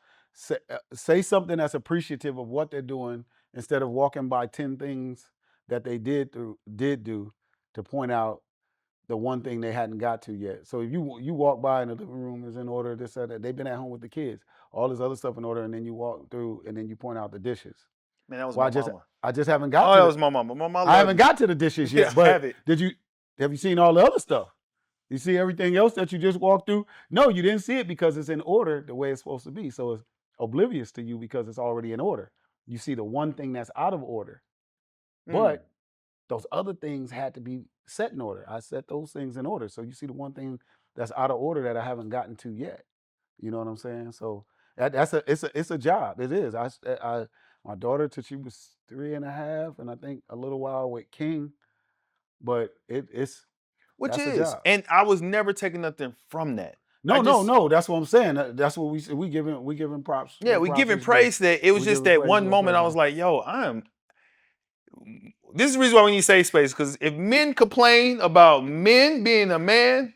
Say something that's appreciative of what they're doing, instead of walking by 10 things that they did do to point out the one thing they hadn't got to yet. So if you walk by and the living room is in order, this, that, they've been at home with the kids, all this other stuff in order, and then you walk through and then you point out the dishes. Man, that was my mama. I just haven't got. That was my mama. I haven't got to the dishes yet. But have you seen all the other stuff? You see everything else that you just walked through? No, you didn't see it because it's in order the way it's supposed to be. So it's oblivious to you because it's already in order. You see the one thing that's out of order. But those other things had to be set in order. I set those things in order. So you see the one thing that's out of order that I haven't gotten to yet. You know what I'm saying? So it's a job. It is. My daughter till she was 3.5, and I think a little while with King, but it's a job. And I was never taking nothing from that. No. That's what I'm saying. That's what we giving props. Yeah, we giving praise. That it was just that one moment I was like, yo, this is the reason why we need safe space, because if men complain about men being a man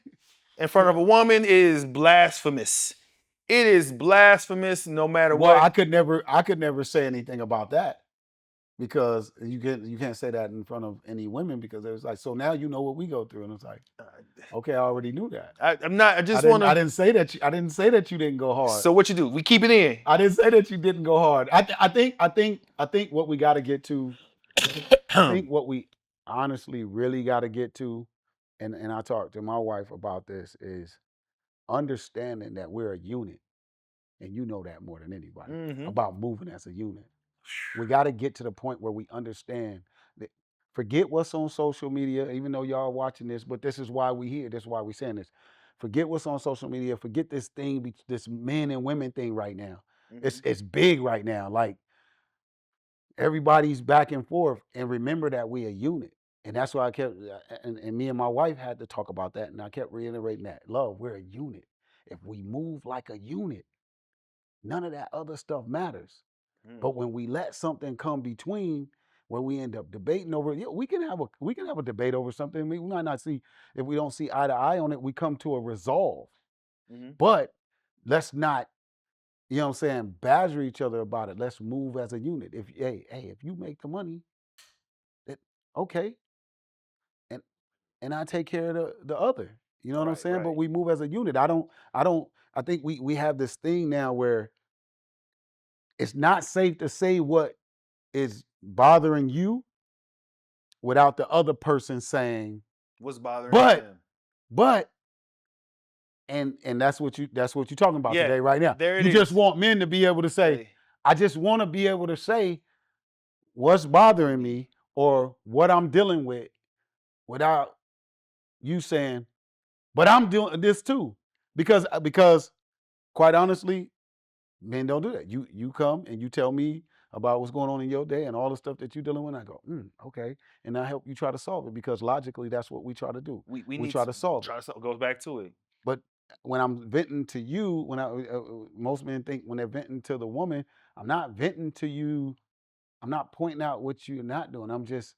in front of a woman, it is blasphemous. It is blasphemous no matter what. I could never say anything about that, because you can't say that in front of any women, because it was like, so now you know what we go through, and it's like, okay, I already knew that. I didn't say that you didn't go hard. So what you do? We keep it in. I didn't say that you didn't go hard. I think what we got to get to. I honestly really got to get to, and I talked to my wife about this, is understanding that we're a unit. And you know that more than anybody Mm-hmm. about moving as a unit. We got to get to the point where we understand that, forget what's on social media, even though y'all watching this, but this is why we here. This is why we saying this. Forget what's on social media. Forget this thing, this men and women thing right now. Mm-hmm. It's big right now. Like, everybody's back and forth, and remember that we a unit. And that's why I kept, and me and my wife had to talk about that, and I kept reiterating that. Love, we're a unit. If we move like a unit, none of that other stuff matters. Mm. But when we let something come between, where we end up debating over, we can have a debate over something. We might not see, if we don't see eye to eye on it, we come to a resolve. Mm-hmm. But let's not, you know what I'm saying, badger each other about it. Let's move as a unit. If if you make the money, it, okay, and I take care of the other. You know what I'm Right, saying? But right. we move as a unit. I think we have this thing now where it's not safe to say what is bothering you without the other person saying, What's bothering but, them? but, and that's what you're talking about Yeah, today, right now. there it You just is. want men to be able to say, Say, I just want to be able to say what's bothering me or what I'm dealing with without you saying, but I'm doing this too. Because quite honestly, men don't do that. You come and you tell me about what's going on in your day and all the stuff that you're dealing with. And I go, okay. And I help you try to solve it, because logically that's what we try to do. we We need try to to solve it. try to goes back to it. But when I'm venting to you, most men think when they're venting to the woman, I'm not venting to you. I'm not pointing out what you're not doing. I'm just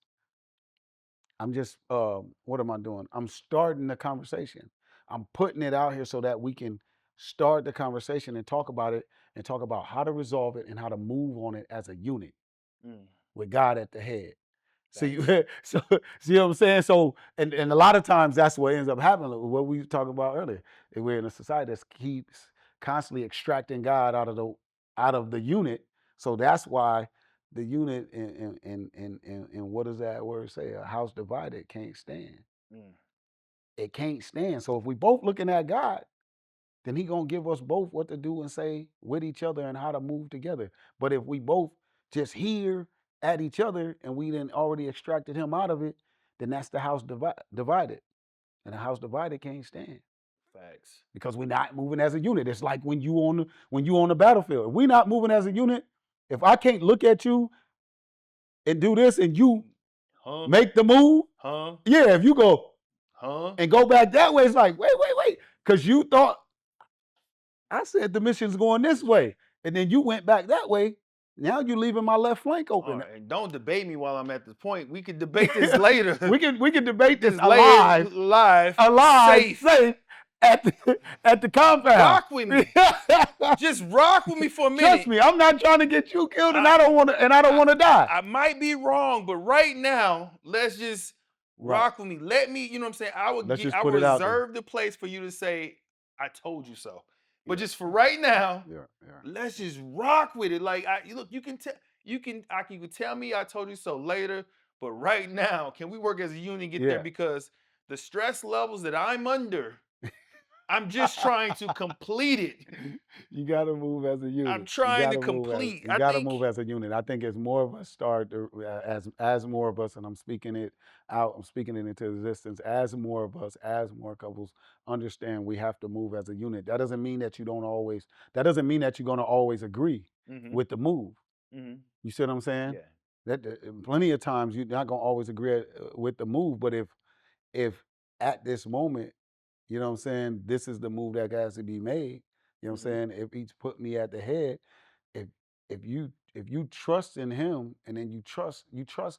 what am I doing? I'm starting the conversation. I'm putting it out here so that we can start the conversation and talk about it, and talk about how to resolve it and how to move on it as a unit Mm, with God at the head. So thanks. so see what I'm saying? So, and a lot of times that's what ends up happening. Like what we were talking about earlier. We're in a society that keeps constantly extracting God out of the unit. So that's why the unit and what does that word say? A house divided can't stand. Mm, It can't stand. So if we both looking at God, then He gonna give us both what to do and say with each other and how to move together. But if we both just hear at each other and we then already extracted Him out of it, then that's the house divided, and a house divided can't stand, facts. because we're not moving as a unit. It's like when you on the battlefield. If we're not moving as a unit, if I can't look at you and do this and you Huh? make the move, Huh? yeah, if you go Huh? and go back that way, it's like wait, because you thought I said the mission's going this way, and then you went back that way. Now you leaving my left flank All open. right, and don't debate me while I'm at this point. We could debate this later. we can debate this This later alive, live, safe. safe at the compound. Rock with me. Just rock with me for a minute. Trust me, I'm not trying to get you killed, and I- I don't want to, die. I might be wrong, but right now, let's just Right. rock with me. Let me, you know what I'm saying? Let's just I put will it out there. reserve the place for you to say, I told you so. But Yeah. just for right now, Yeah. let's just rock with it. Like look, you can tell you can tell me I told you so later, but right now, can we work as a union and get there? Yeah. Because the stress levels that I'm under, I'm just trying to complete it. You got to move as a I'm unit. trying to complete. You I got to think move as a unit. I think as more of us start to, as more of us, and I'm speaking it out. I'm speaking it into existence. As more of us, as more couples understand, we have to move as a unit. That doesn't mean that you don't always. That doesn't mean that you're going to always agree mm-hmm, with the move. mm-hmm, You see what I'm saying? yeah. Plenty of times you're not going to always agree with the move, but if at this moment, you know what I'm saying, this is the move that has to be made. You know what Mm-hmm. I'm saying? If He's put me at the head, if if you trust in Him, and then you trust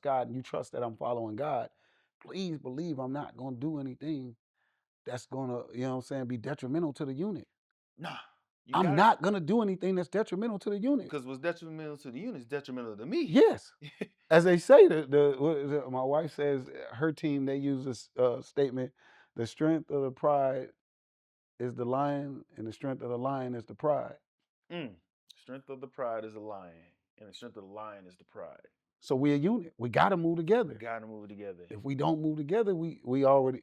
God, and you trust that I'm following God, please believe I'm not gonna do anything that's gonna, you know what I'm saying, be detrimental to the unit. Nah, you I'm got it. not gonna do anything that's detrimental to the unit. Because what's detrimental to the unit is detrimental to me. Yes. As they say, what is it? My wife says her team, they use this statement: the strength of the pride is the lion, and the strength of the lion is the pride. Mm. Strength of the pride is a lion, and the strength of the lion is the pride. So we're a unit. We got to move together. We gotta move together. If we don't move together, we already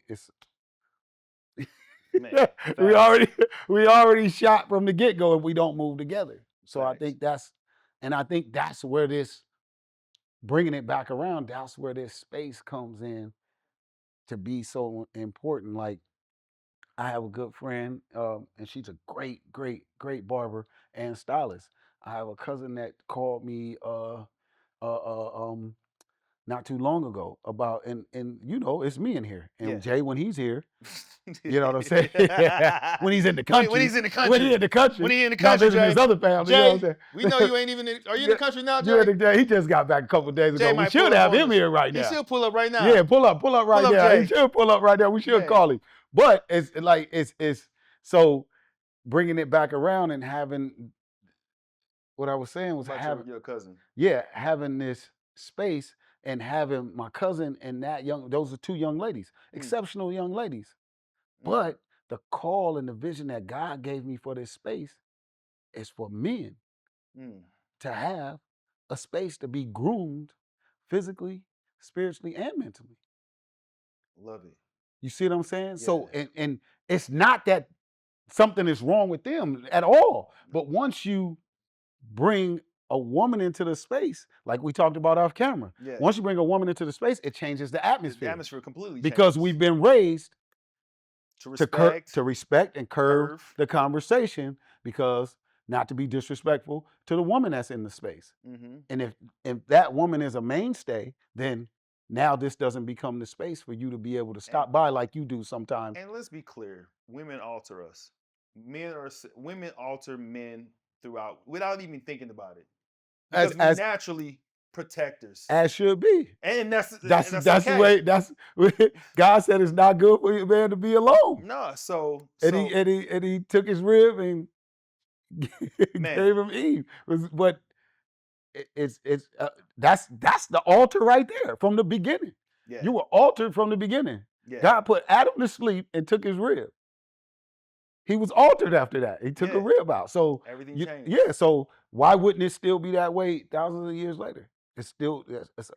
Man, we facts. already shot from the get go if we don't move together. So I Facts. think that's where this bringing it back around. That's where this space comes in to be so important. Like I have a good friend, and she's a great, great, great barber and stylist. I have a cousin that called me not too long ago about and it's me in here and Yeah. Jay when he's here. You know what I'm saying? when he's in the country. When he's in the country. When he's in the country. When he in the Not country, visiting Jay. his other family. Jay, you know what I'm saying? we know you ain't even in, are you in the country now, Jay? He just got back a couple of days Jay ago. We might should pull up have on him us. here right now. He should pull up right now. Yeah, pull up right Pull up, now. Jay. He should pull up right now. We should Man. call him. But it's like it's so bringing it back around and having what I was saying was About having your cousin. yeah, having this space and having my cousin and those are two young ladies, exceptional young ladies. But the call and the vision that God gave me for this space is for men to have a space to be groomed physically, spiritually, and mentally. Love it. You see what I'm saying? Yeah. So and it's not that something is wrong with them at all. But once you bring a woman into the space, like we talked about off camera, once you bring a woman into the space, it changes the atmosphere. The atmosphere completely because changes. we've been raised to respect and curve the conversation, because not to be disrespectful to the woman that's in the space. And if that woman is a mainstay, then now this doesn't become the space for you to be able to stop by like you do sometimes. And let's be clear, women alter us. Women alter men throughout without even thinking about it. Because we naturally protectors. As should be. And that's the way God said it's not good for a man to be alone. No, and he took his rib and gave him Eve. But it's that's the altar right there from the beginning. Yeah. You were altered from the beginning. Yeah. God put Adam to sleep and took his rib. He was altered after that. He took a rib out. So everything changed. Yeah. So why wouldn't it still be that way thousands of years later? It's still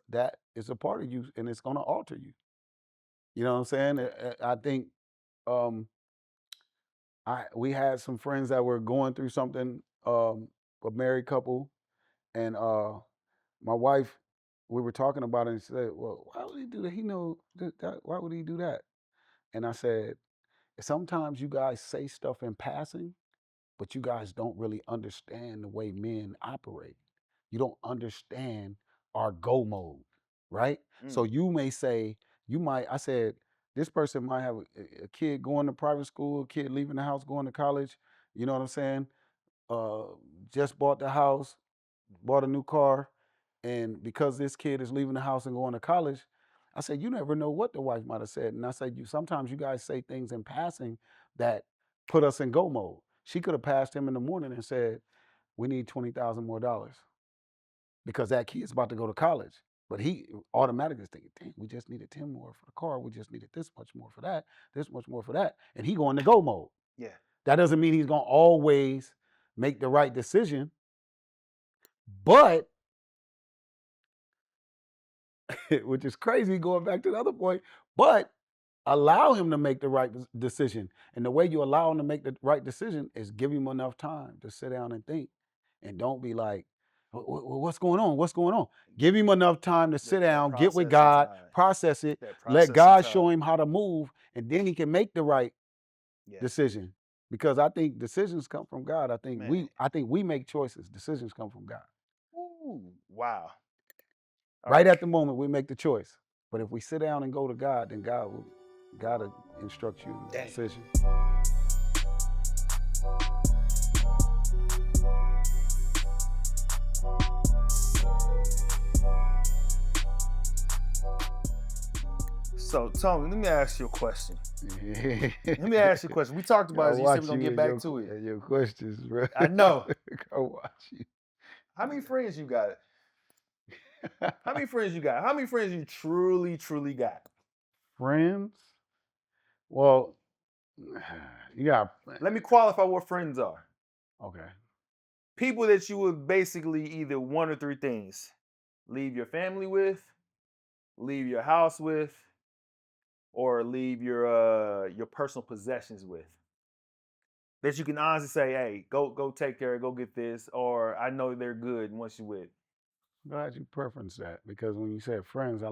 that is a part of you, and it's going to alter you. You know what I'm saying? I think we had some friends that were going through something, a married couple, and my wife, we were talking about it, and she said, "Well, why would he do that? He know that. Why would he do that?" And I said, "Sometimes you guys say stuff in passing, but you guys don't really understand the way men operate. You don't understand our go mode, right? So you may say, I said, this person might have a kid going to private school, a kid leaving the house, going to college, you know what I'm saying? Just bought the house, bought a new car, and because this kid is leaving the house and going to college, I said, you never know what the wife might have said. And I said, sometimes you guys say things in passing that put us in go mode. She could have passed him in the morning and said, we need $20,000 more because that kid's about to go to college. But he automatically is thinking, dang, we just needed 10 more for the car. We just needed this much more for that, this much more for that. And he going to go mode. Yeah. That doesn't mean he's going to always make the right decision. But, which is crazy going back to the other point, but allow him to make the right decision. And the way you allow him to make the right decision is give him enough time to sit down and think. And don't be like, what's going on? What's going on? Give him enough time to sit down, get with God, process it, let God show him how to move, and then he can make the right decision. Because I think decisions come from God. I think we make choices. Decisions come from God. Ooh, wow. Right at the moment we make the choice. But if we sit down and go to God, then God will instruct you in the decision. So, Tony, let me ask you a question. Let me ask you a question. We talked about it. You said we're going to get back to it. Your questions, bro. I know. Go watch you. How many friends you got? How many friends you got? How many friends you truly, truly got? Friends? Well, you got... Let me qualify what friends are. Okay. People that you would basically either one or three things. leave your family with, leave your house with, or leave your personal possessions with? That you can honestly say, hey, go take care, go get this, or I know they're good once you with. Glad you preference that because when you said friends,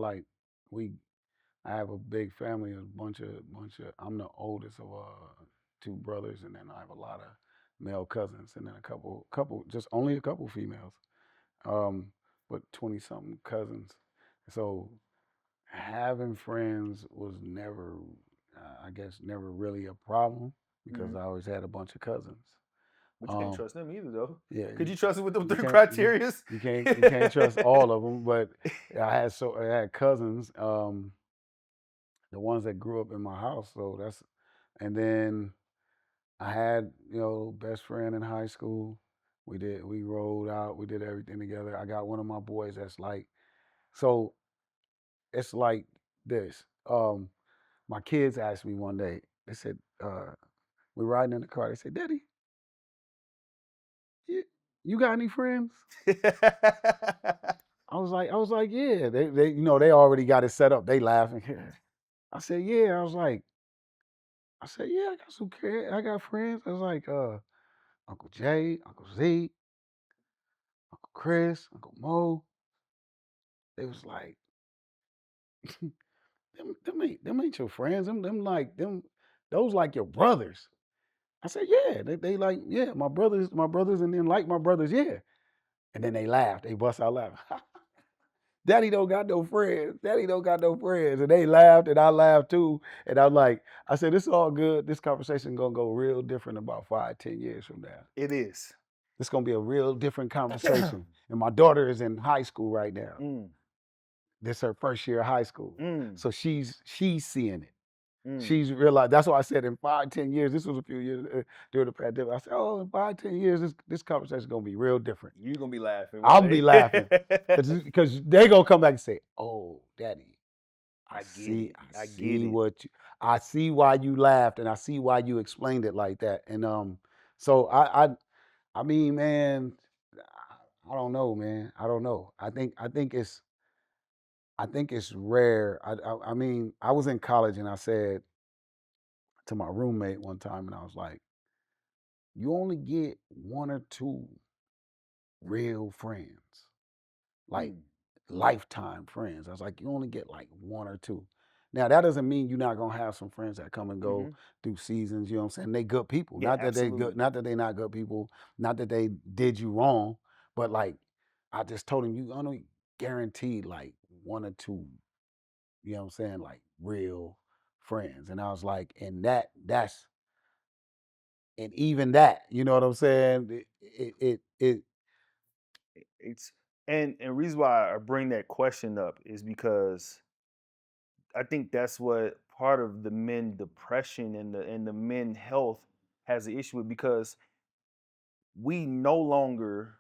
we I have a big family, a bunch of. I'm the oldest of two brothers, and then I have a lot of male cousins, and then just only a couple females. Um, but 20 something cousins. So having friends was never, I guess, never really a problem because Mm-hmm. I always had a bunch of cousins. But you can't Um, trust them either, though. yeah, Could you trust them with them you three can't you, criterias? you can't trust all of them, but I had cousins, the ones that grew up in my house. So that's and then I had best friend in high school. We rolled out, we did everything together. I got one of my boys that's like so it's like this. My kids asked me one day. They said, we're riding in the car. They said, "Daddy, you, you got any friends?" I was like, yeah. They already got it set up. They laughing. I said, yeah. I said, yeah. I got some kids. I got friends. I was like, Uncle Jay, Uncle Z, Uncle Chris, Uncle Mo. They was like, them ain't your friends. Them those like your brothers. I said, yeah. They like, yeah, my brothers, and then like my brothers, yeah. And then they laughed. They bust out laughing. Daddy don't got no friends. Daddy don't got no friends. And they laughed and I laughed too. And I'm like, I said, it's all good. This conversation gonna go real different about 5, 10 years from now. It is. It's gonna be a real different conversation. And my daughter is in high school right now. Mm, This is her first year of high school. mm, So she's seeing it. mm. She's realized. That's why I said in 5, 10 years. This was a few years during the pandemic. I said, "Oh, in 5, 10 years, this conversation is gonna be real different. You're gonna be laughing I'll one be day. laughing because they gonna come back and say, "Oh, Daddy, I get it. I I get see it. I see why you laughed, and I see why you explained it like that." And so I mean, man, I don't know, man. I don't know. I think it's rare. I mean, I was in college and I said to my roommate one time, and I was like, "You only get one or two real friends, like Mm, lifetime friends." I was like, "You only get like one or two." Now that doesn't mean you're not gonna have some friends that come and go mm-hmm. through seasons. You know what I'm saying? They good people. Yeah, Not that they good. absolutely. Not that they not good people. Not that they did you wrong. But like, I just told him you only guaranteed like one or two. You know what I'm saying? Like real friends. And I was like, and that's and even that. You know what I'm saying? It It's and reason why I bring that question up is because I think that's what part of the men depression and the men health has an issue with because we no longer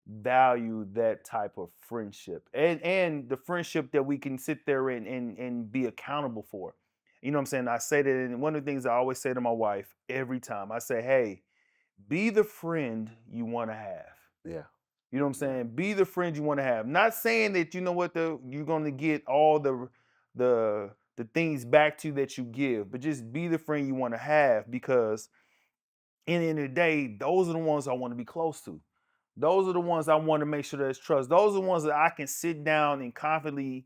value that type of friendship and the friendship that we can sit there and be accountable for. You know what I'm saying? I say that, and one of the things I always say to my wife every time, I say, hey, be the friend you want to have. yeah You know what I'm yeah saying? Be the friend you want to have. Not saying that you know what you're going to get all the things back to you that you give, but just be the friend you want to have because in the end of the day, those are the ones I want to be close to. Those are the ones I want to make sure there's trust. Those are the ones that I can sit down and confidently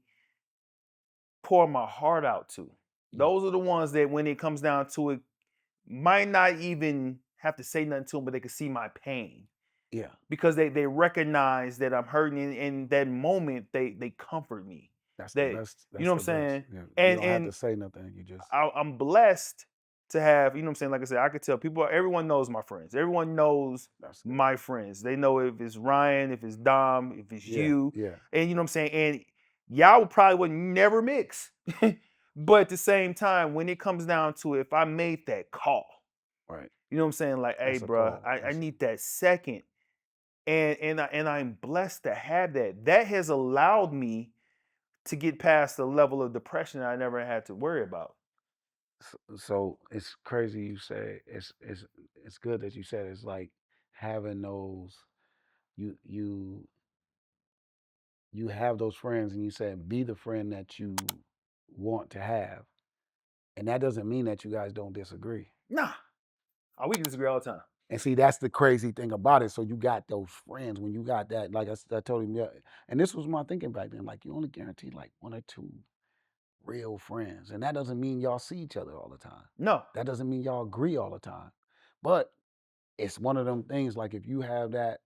pour my heart out to. yeah Those are the ones that when it comes down to it, might not even have to say nothing to them, but they can see my pain yeah. because they recognize that I'm hurting. In that moment, they comfort me. That's the That best. you know That's what I'm the best. saying. Yeah, you don't have to And say nothing. You just I'm blessed to have, you know what I'm saying? Like I said, I could tell people, everyone knows my friends. Everyone knows that's good. my friends. They know if it's Ryan, if it's Dom, if it's Yeah, you. yeah, And you know what I'm saying? And y'all probably would never mix. But at the same time, when it comes down to it, if I made that call, right. you know what I'm saying? Like, hey, That's a bro, call. I That's need that second. And I'm blessed to have that. That has allowed me to get past the level of depression that I never had to worry about. so it's crazy you say it's good that you said it's like having those you you have those friends and you say, be the friend that you want to have. And that doesn't mean that you guys don't disagree. Nah. Oh, we can disagree all the time. And see, that's the crazy thing about it. So you got those friends when you got that, like I told him, yeah. And this was my thinking back then. Like you only guarantee like one or two real friends, and that doesn't mean y'all see each other all the time. No. That doesn't mean y'all agree all the time. But it's one of them things. Like if you have that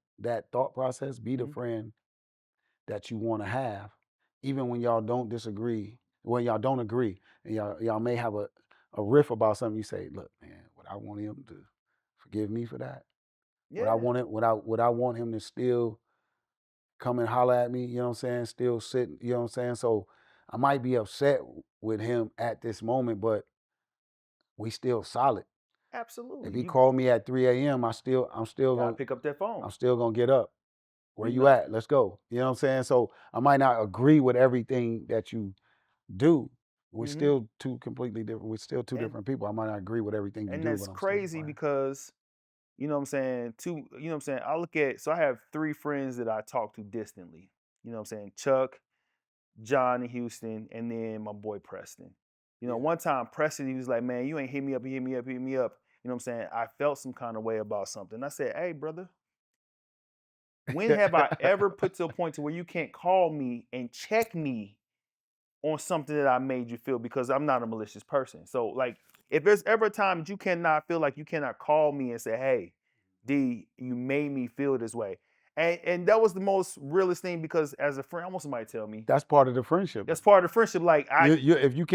thought process, be the friend that you want to have, even when y'all don't disagree, when y'all don't agree, and y'all may have a riff about something. You say, look, man, would I want him to forgive me for that? Yeah. Would I want it? Would I want him to still come and holler at me? You know what I'm saying? Still sit. You know what I'm saying? So I might be upset with him at this moment, but we still solid. Absolutely. If he You called me at 3 a.m., I'm still gotta gonna pick up that phone. I'm still gonna get up. Where You you know, at? Let's go. You know what I'm saying? So I might not agree with everything that you do. We're still two completely different. We're still two different people. I might not agree with everything you and do, that's but I'm still your crazy friend. because you know what I'm saying, I look at, so I have 3 friends that I talk to distantly. You know what I'm saying? Chuck, John in Houston, and then my boy Preston. You know, Yeah. one time Preston, he was like, man, you ain't hit me up, hit me up, hit me up. You know what I'm saying? I felt some kind of way about something. I said, hey, brother, when have I ever put to a point to where you can't call me and check me on something that I made you feel, because I'm not a malicious person. So like if there's ever a time that you cannot feel like you cannot call me and say, hey, D, you made me feel this way. And that was the most realest thing, because as a friend, I want somebody to tell me. That's part of the friendship. That's part of the friendship. Like If you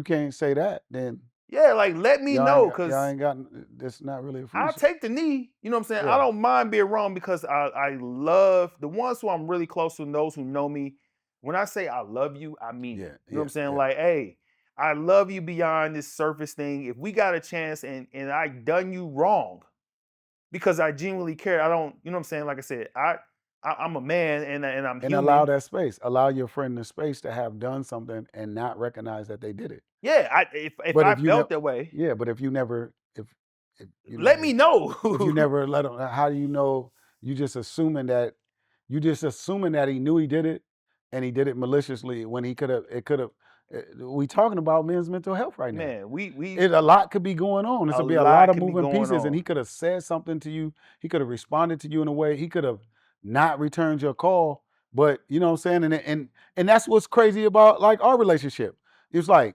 can't say that, then yeah, like let me know, y'all because ain't got. That's not really a I'll friendship. take the knee. You know what I'm saying? I Yeah. don't mind being wrong, because I love the ones who I'm really close to, and those who know me. When I say I love you, I mean Yeah. it. You know what I'm saying? Yeah. Like, hey, I love you beyond this surface thing. If we got a chance and I done you wrong because I genuinely care, I don't, you know what I'm saying? Like I said, I'm a man and I'm And allow human. that space. Allow your friend the space to have done something and not recognize that they did it. Yeah, if But I if you felt never, that way, yeah. But if you never, if you let me never, know. if you never let him, how do you know? You just assuming that he knew he did it, and he did it maliciously when he could have. It could have. We talking about men's mental health right now. Man, we A lot could be going on. This a would be a lot lot of could be moving going pieces, and on. he could have said something to you. He could have responded to you in a way. He could have not returned your call. But you know what I'm saying? And that's what's crazy about like our relationship. It's like,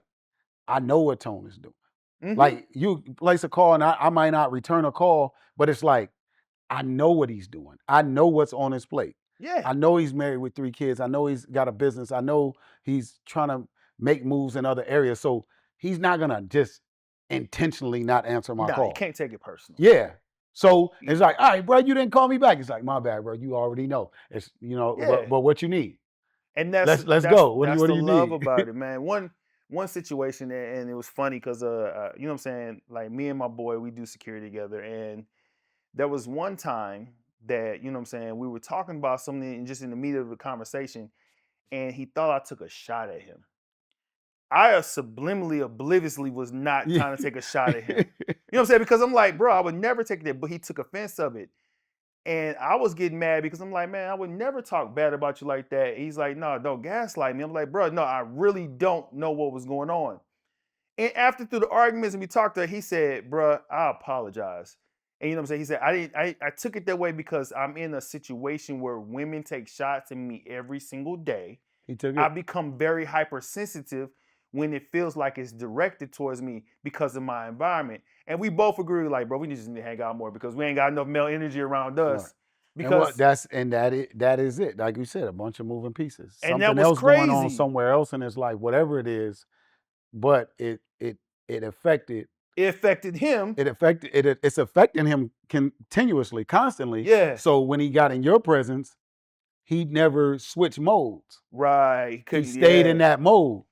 I know what Tone is doing. Like you place a call and I might not return a call, but it's like, I know what he's doing. I know what's on his plate. Yeah. I know he's married with 3 kids. I know he's got a business. I know he's trying to make moves in other areas. So he's not gonna just intentionally not answer my Nah, you call. can't take it personal. Yeah. So it's like, all right, bro, you didn't call me back. It's like, my bad, bro. You already know. It's Yeah. but what you need? And Let's go. What that's do the you love need? about it, man. One situation, and it was funny because you know what I'm saying, like me and my boy, we do security together, and there was one time that, you know what I'm saying, we were talking about something just in the middle of the conversation, and he thought I took a shot at him. I subliminally, obliviously was not Yeah. trying to take a shot at him. You know what I'm saying? Because I'm like, bro, I would never take that, but he took offense of it. And I was getting mad because I'm like, man, I would never talk bad about you like that. He's like, no, don't gaslight me. I'm like, bro, no, I really don't know what was going on. And after through the arguments and we talked to her, he said, bro, I apologize. And you know what I'm saying? He said, I took it that way because I'm in a situation where women take shots at me every single day. He took I it. become very hypersensitive when it feels like it's directed towards me because of my environment. And we both agree, like, bro, we just need to hang out more because we ain't got enough male energy around Right. us. And what Because that is it. Like you said, a bunch of moving pieces. and that Something was else going on crazy. somewhere else in his life, whatever it is, but it affected It affected him. it's affecting him continuously, constantly. Yeah. So when he got in your presence, he never switched modes. Right. He Couldn't, stayed in yeah. that mode.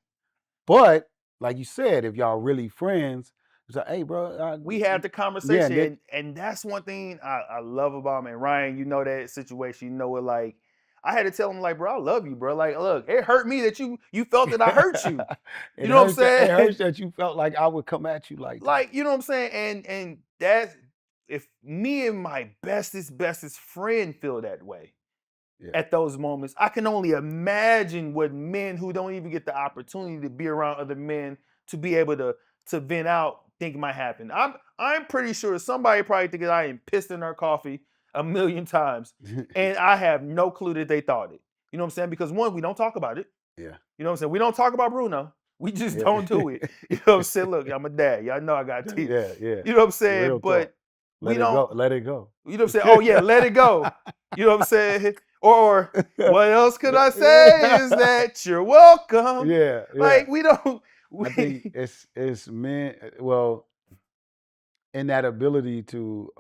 But like you said, if y'all really friends, it's like, hey, bro, We had the yeah, conversation, and that's one thing I love about him. And Ryan, you know that situation, you know it. Like I had to tell him, like, bro, I love you, bro. Like, look, it hurt me that you felt that I hurt you. You it know what I'm hurts saying? it hurts that you felt like I would come at you like that. Like, you know what I'm saying? And that's, if me and my bestest friend feel that way, at those moments. I can only imagine what men who don't even get the opportunity to be around other men to be able to vent out think might happen. I'm pretty sure somebody probably thinking I am pissed in their coffee a million times, and I have no clue that they thought it. You know what I'm saying? Because one, we don't talk about it. Yeah. You know what I'm saying? We don't talk about Bruno. We just Yeah. don't do it. You know what I'm saying? Look, I'm a dad. Y'all know I got teeth. Yeah, yeah. You know what I'm saying? Real But talk. we Let it don't. go. Let it go. You know what I'm saying? Oh yeah, let it go. You know what I'm saying? Or what else could I say is that you're welcome. Yeah, yeah. Like we don't. I think it's men. Well, in that ability to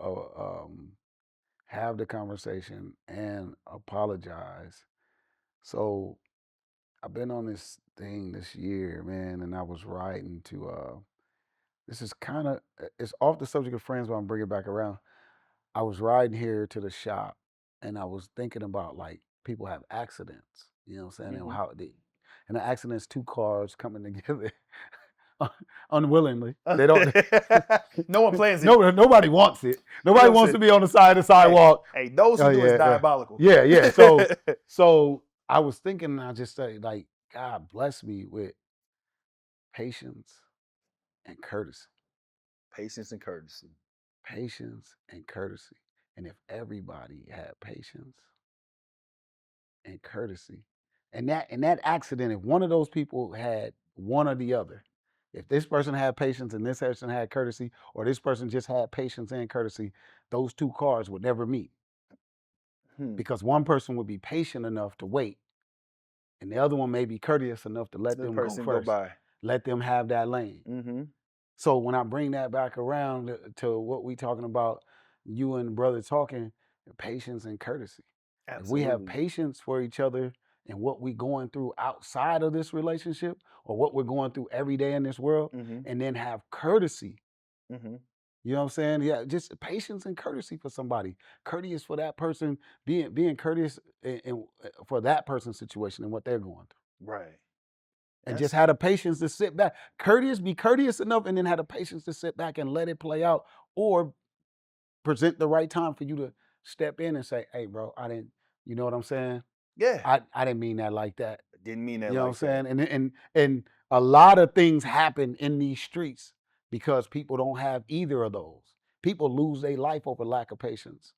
have the conversation and apologize. So I've been on this thing this year, man, and I was writing to. This is kind of it's off the subject of friends, but I'm bringing it back around. I was riding here to the shop, and I was thinking about like people have accidents. You know what I'm saying? And how they and the accidents, two cars coming together unwillingly. They don't. No one plans it. Nobody wants it. Nobody You know what I'm wants to saying? be on the side of the sidewalk. Hey, those who Oh, do is yeah, yeah. diabolical. Yeah, yeah. So I was thinking, and I just say, like, God bless me with patience and courtesy. Patience and courtesy. Patience and courtesy. And if everybody had patience and courtesy, and that accident, if one of those people had one or the other, if this person had patience and this person had courtesy, or this person just had patience and courtesy, those two cars would never meet. Because one person would be patient enough to wait, and the other one may be courteous enough to let them go first. by. Let them have that lane. Mm-hmm. So when I bring that back around to what we talking about, you and brother talking, patience and courtesy. Absolutely. If we have patience for each other and what we're going through outside of this relationship or what we're going through every day in this world, and then have courtesy. You know what I'm saying? Yeah, just patience and courtesy for somebody. Courteous for that person, being courteous for that person's situation and what they're going through. Right. And just had the patience to sit back. Be courteous enough, and then have the patience to sit back and let it play out, or present the right time for you to step in and say, "Hey, bro, I didn't." You know what I'm saying? Yeah. I didn't mean that like that. Didn't mean that You know like what I'm that. saying? And a lot of things happen in these streets because people don't have either of those. People lose their life over lack of patience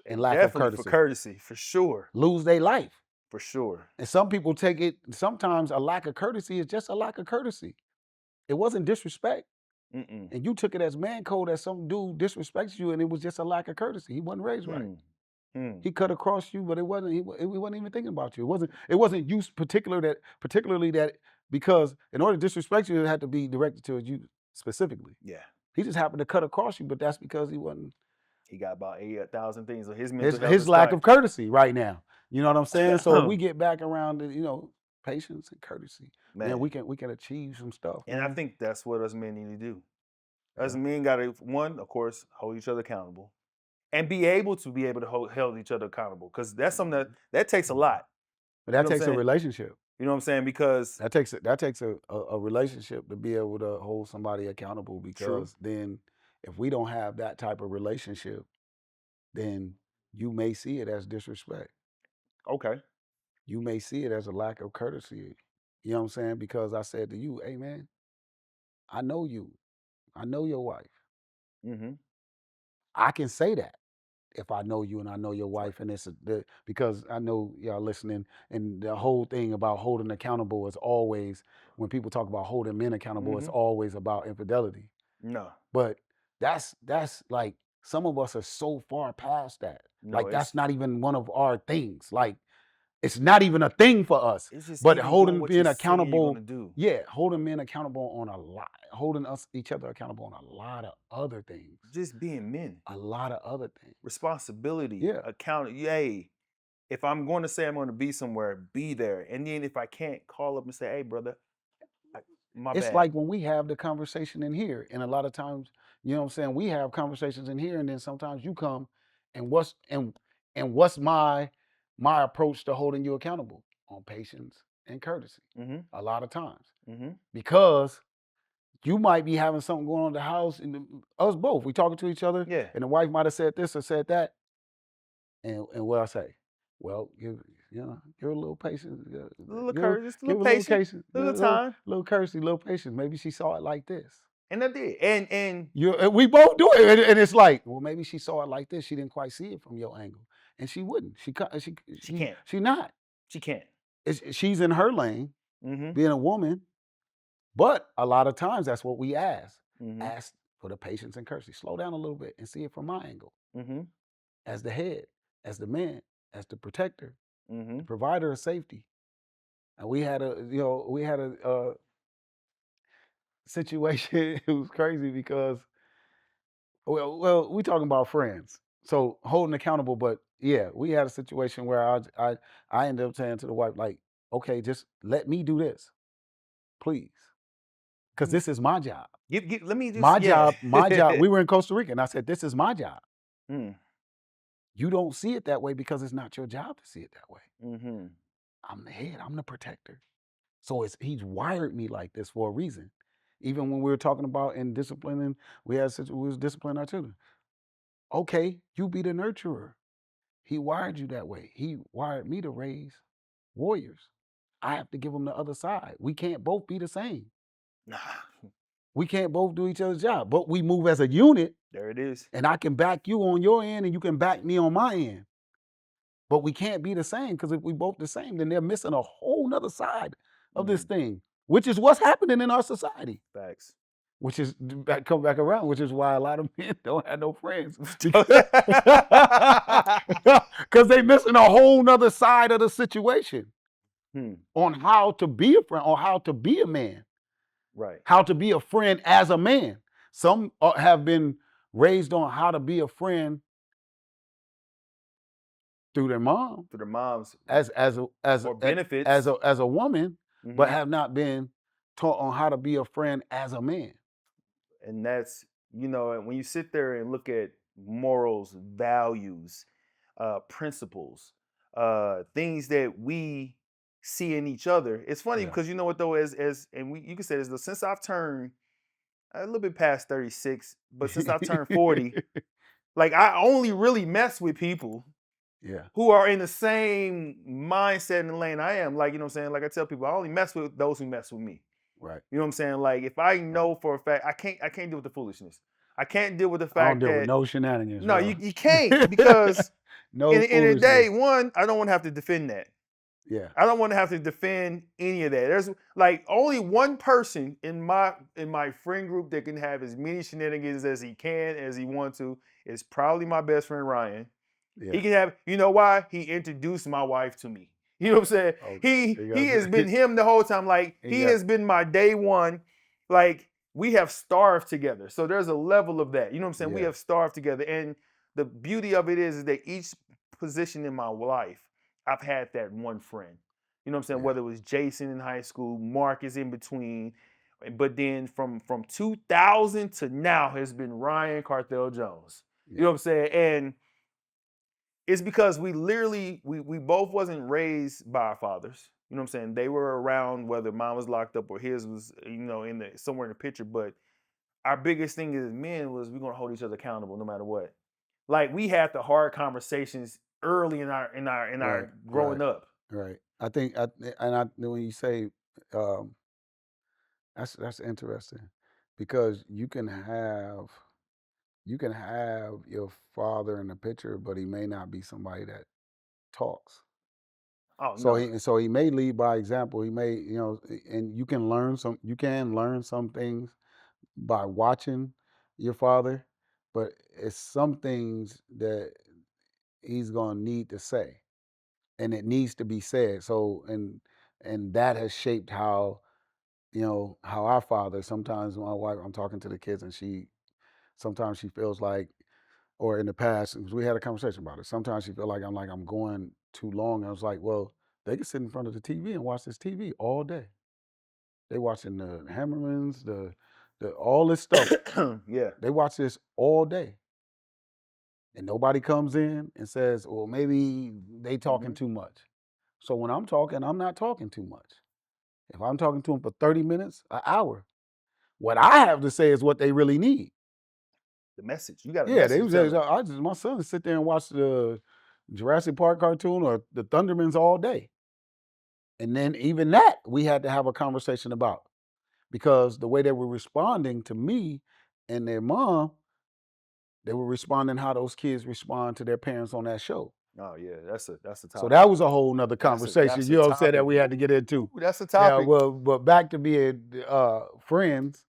and lack of Definitely courtesy. for courtesy, for sure. Lose their life. For sure. And some people take it, sometimes a lack of courtesy is just a lack of courtesy. It wasn't disrespect. And you took it as man code, that some dude disrespects you, and it was just a lack of courtesy. He wasn't raised right. He cut across you, but it wasn't. He wasn't even thinking about you. It wasn't you particularly that, because in order to disrespect you, it had to be directed to you specifically. Yeah. He just happened to cut across you, but that's because he wasn't. He got about 8,000 things on his mental health. His lack of courtesy right now. You know what I'm saying? So if we get back around to, patience and courtesy, man, we can achieve some stuff. And man. I think that's what us men need to do. Us men got to, one, of course, hold each other accountable, and be able to hold each other accountable, because that's something that takes a lot. But that takes a relationship. You know what I'm saying? Because that takes a relationship to be able to hold somebody accountable. Because then, if we don't have that type of relationship, then you may see it as disrespect. Okay. You may see it as a lack of courtesy. You know what I'm saying? Because I said to you, "Hey, man, I know you. I know your wife. I can say that if I know you and I know your wife, and because I know y'all listening, and the whole thing about holding accountable is always, when people talk about holding men accountable, it's always about infidelity. No. But that's like, some of us are so far past that. No, like, that's not even one of our things. Like, it's not even a thing for us. It's just but even holding what being you're saying you're accountable, gonna do. yeah, holding men accountable on a lot, holding each other accountable on a lot of other things. Just being men. A lot of other things. Responsibility. Yeah. Hey, if I'm going to say I'm going to be somewhere, be there. And then if I can't, call up and say, "Hey, brother, it's bad." like when we have the conversation in here, and a lot of times, you know what I'm saying, we have conversations in here, and then sometimes you come, and what's my approach to holding you accountable? On patience and courtesy. A lot of times. Because you might be having something going on in the house, and us both, we talking to each other, Yeah. and the wife might have said this or said that, and what I say, Well, give a little patience. A little Give courage, just a give little a little patience, patience, a little time, little courtesy, little patience. Maybe she saw it like this. and I did. And We both do it, and it's like, well, maybe she saw it like this. She didn't quite see it from your angle, and she wouldn't. she can't. She not. She can't. She's in her lane, Mm-hmm. being a woman. But a lot of times, that's what we ask. Mm-hmm. Ask for the patience and courtesy. Slow down a little bit and see it from my angle, Mm-hmm. as the head, as the man, as the protector, Mm-hmm. the provider of safety. And we had a situation. It was crazy because we talking about friends, so holding accountable. But yeah, we had a situation where I ended up saying to the wife, like, okay, just let me do this, please, because this is my job. Let me just My job, my job. We were in Costa Rica, and I said, this is my job. Mm. You don't see it that way because it's not your job to see it that way. Mm-hmm. I'm the head. I'm the protector. So he's wired me like this for a reason. Even when we were talking about in disciplining, we was disciplining our children. Okay, you be the nurturer. He wired you that way. He wired me to raise warriors. I have to give them the other side. We can't both be the same. Nah. We can't both do each other's job, but we move as a unit. There it is. And I can back you on your end and you can back me on my end. But we can't be the same, because if we both the same, then they're missing a whole nother side of this thing, which is what's happening in our society. Facts. Which is come back around, which is why a lot of men don't have no friends. Because they missing a whole nother side of the situation on how to be a friend, or how to be a man. Right. How to be a friend as a man. Some have been raised on how to be a friend through their mom, through their moms, as or benefits as a woman, but Mhm. have not been taught on how to be a friend as a man. And that's, when you sit there and look at morals, values, principles, things that we see in each other. It's funny Yeah. because you know what though, you can say this though, since I've turned a little bit past 36, but since I've turned 40, like I only really mess with people Yeah. who are in the same mindset and lane I am. Like, you know what I'm saying? Like I tell people, I only mess with those who mess with me. Right. You know what I'm saying? Like if I know for a fact, I can't deal with the foolishness. I can't deal with the I don't fact deal with that no shenanigans. no, bro. you can't, because no in the foolishness. day, one, I don't want to have to defend that. Yeah. I don't want to have to defend any of that. There's like only one person in my friend group that can have as many shenanigans as he can, as he wants to. Is probably my best friend Ryan. Yeah. He can have, you know why? He introduced my wife to me. You know what I'm saying? Oh, he has been him the whole time. Like he has been my day one. Like we have starved together. So there's a level of that. You know what I'm saying? We Yeah. have starved together. And the beauty of it is that each position in my life, I've had that one friend. You know what I'm saying? Yeah. Whether it was Jason in high school, Marcus in between, but then from 2000 to now has been Ryan Carthel Jones. You know what I'm saying? And it's because we literally we both wasn't raised by our fathers. You know what I'm saying? They were around, whether mine was locked up or his was, in the somewhere in the picture. But our biggest thing as men was we're gonna hold each other accountable no matter what. Like we had the hard conversations early in our growing up. Right. I think, when you say, that's interesting, because you can have your father in the picture, but he may not be somebody that talks. Oh So no. he may lead by example. He may, and you can learn some things by watching your father, but it's some things that he's going to need to say, and it needs to be said. So, and that has shaped how, how our father, sometimes my wife, I'm talking to the kids, and sometimes she feels like, or in the past, 'cause we had a conversation about it. Sometimes she feel like I'm going too long. And I was like, well, they can sit in front of the TV and watch this TV all day. They watching the Hammermans, the all this stuff. Yeah. They watch this all day, and nobody comes in and says, well, maybe they talking too much. So when I'm talking, I'm not talking too much. If I'm talking to them for 30 minutes, an hour, what I have to say is what they really need. The message. You got a Yeah, they message was. to tell them. My son sit there and watch the Jurassic Park cartoon or the Thundermans all day. And then even that we had to have a conversation about because the way they were responding to me and their mom, they were responding how those kids respond to their parents on that show. Oh yeah, that's a topic. So that was a whole nother conversation. That's You a know what I'm saying, that topic. we had to get into. Ooh, that's a Yeah, topic. well, but back to being friends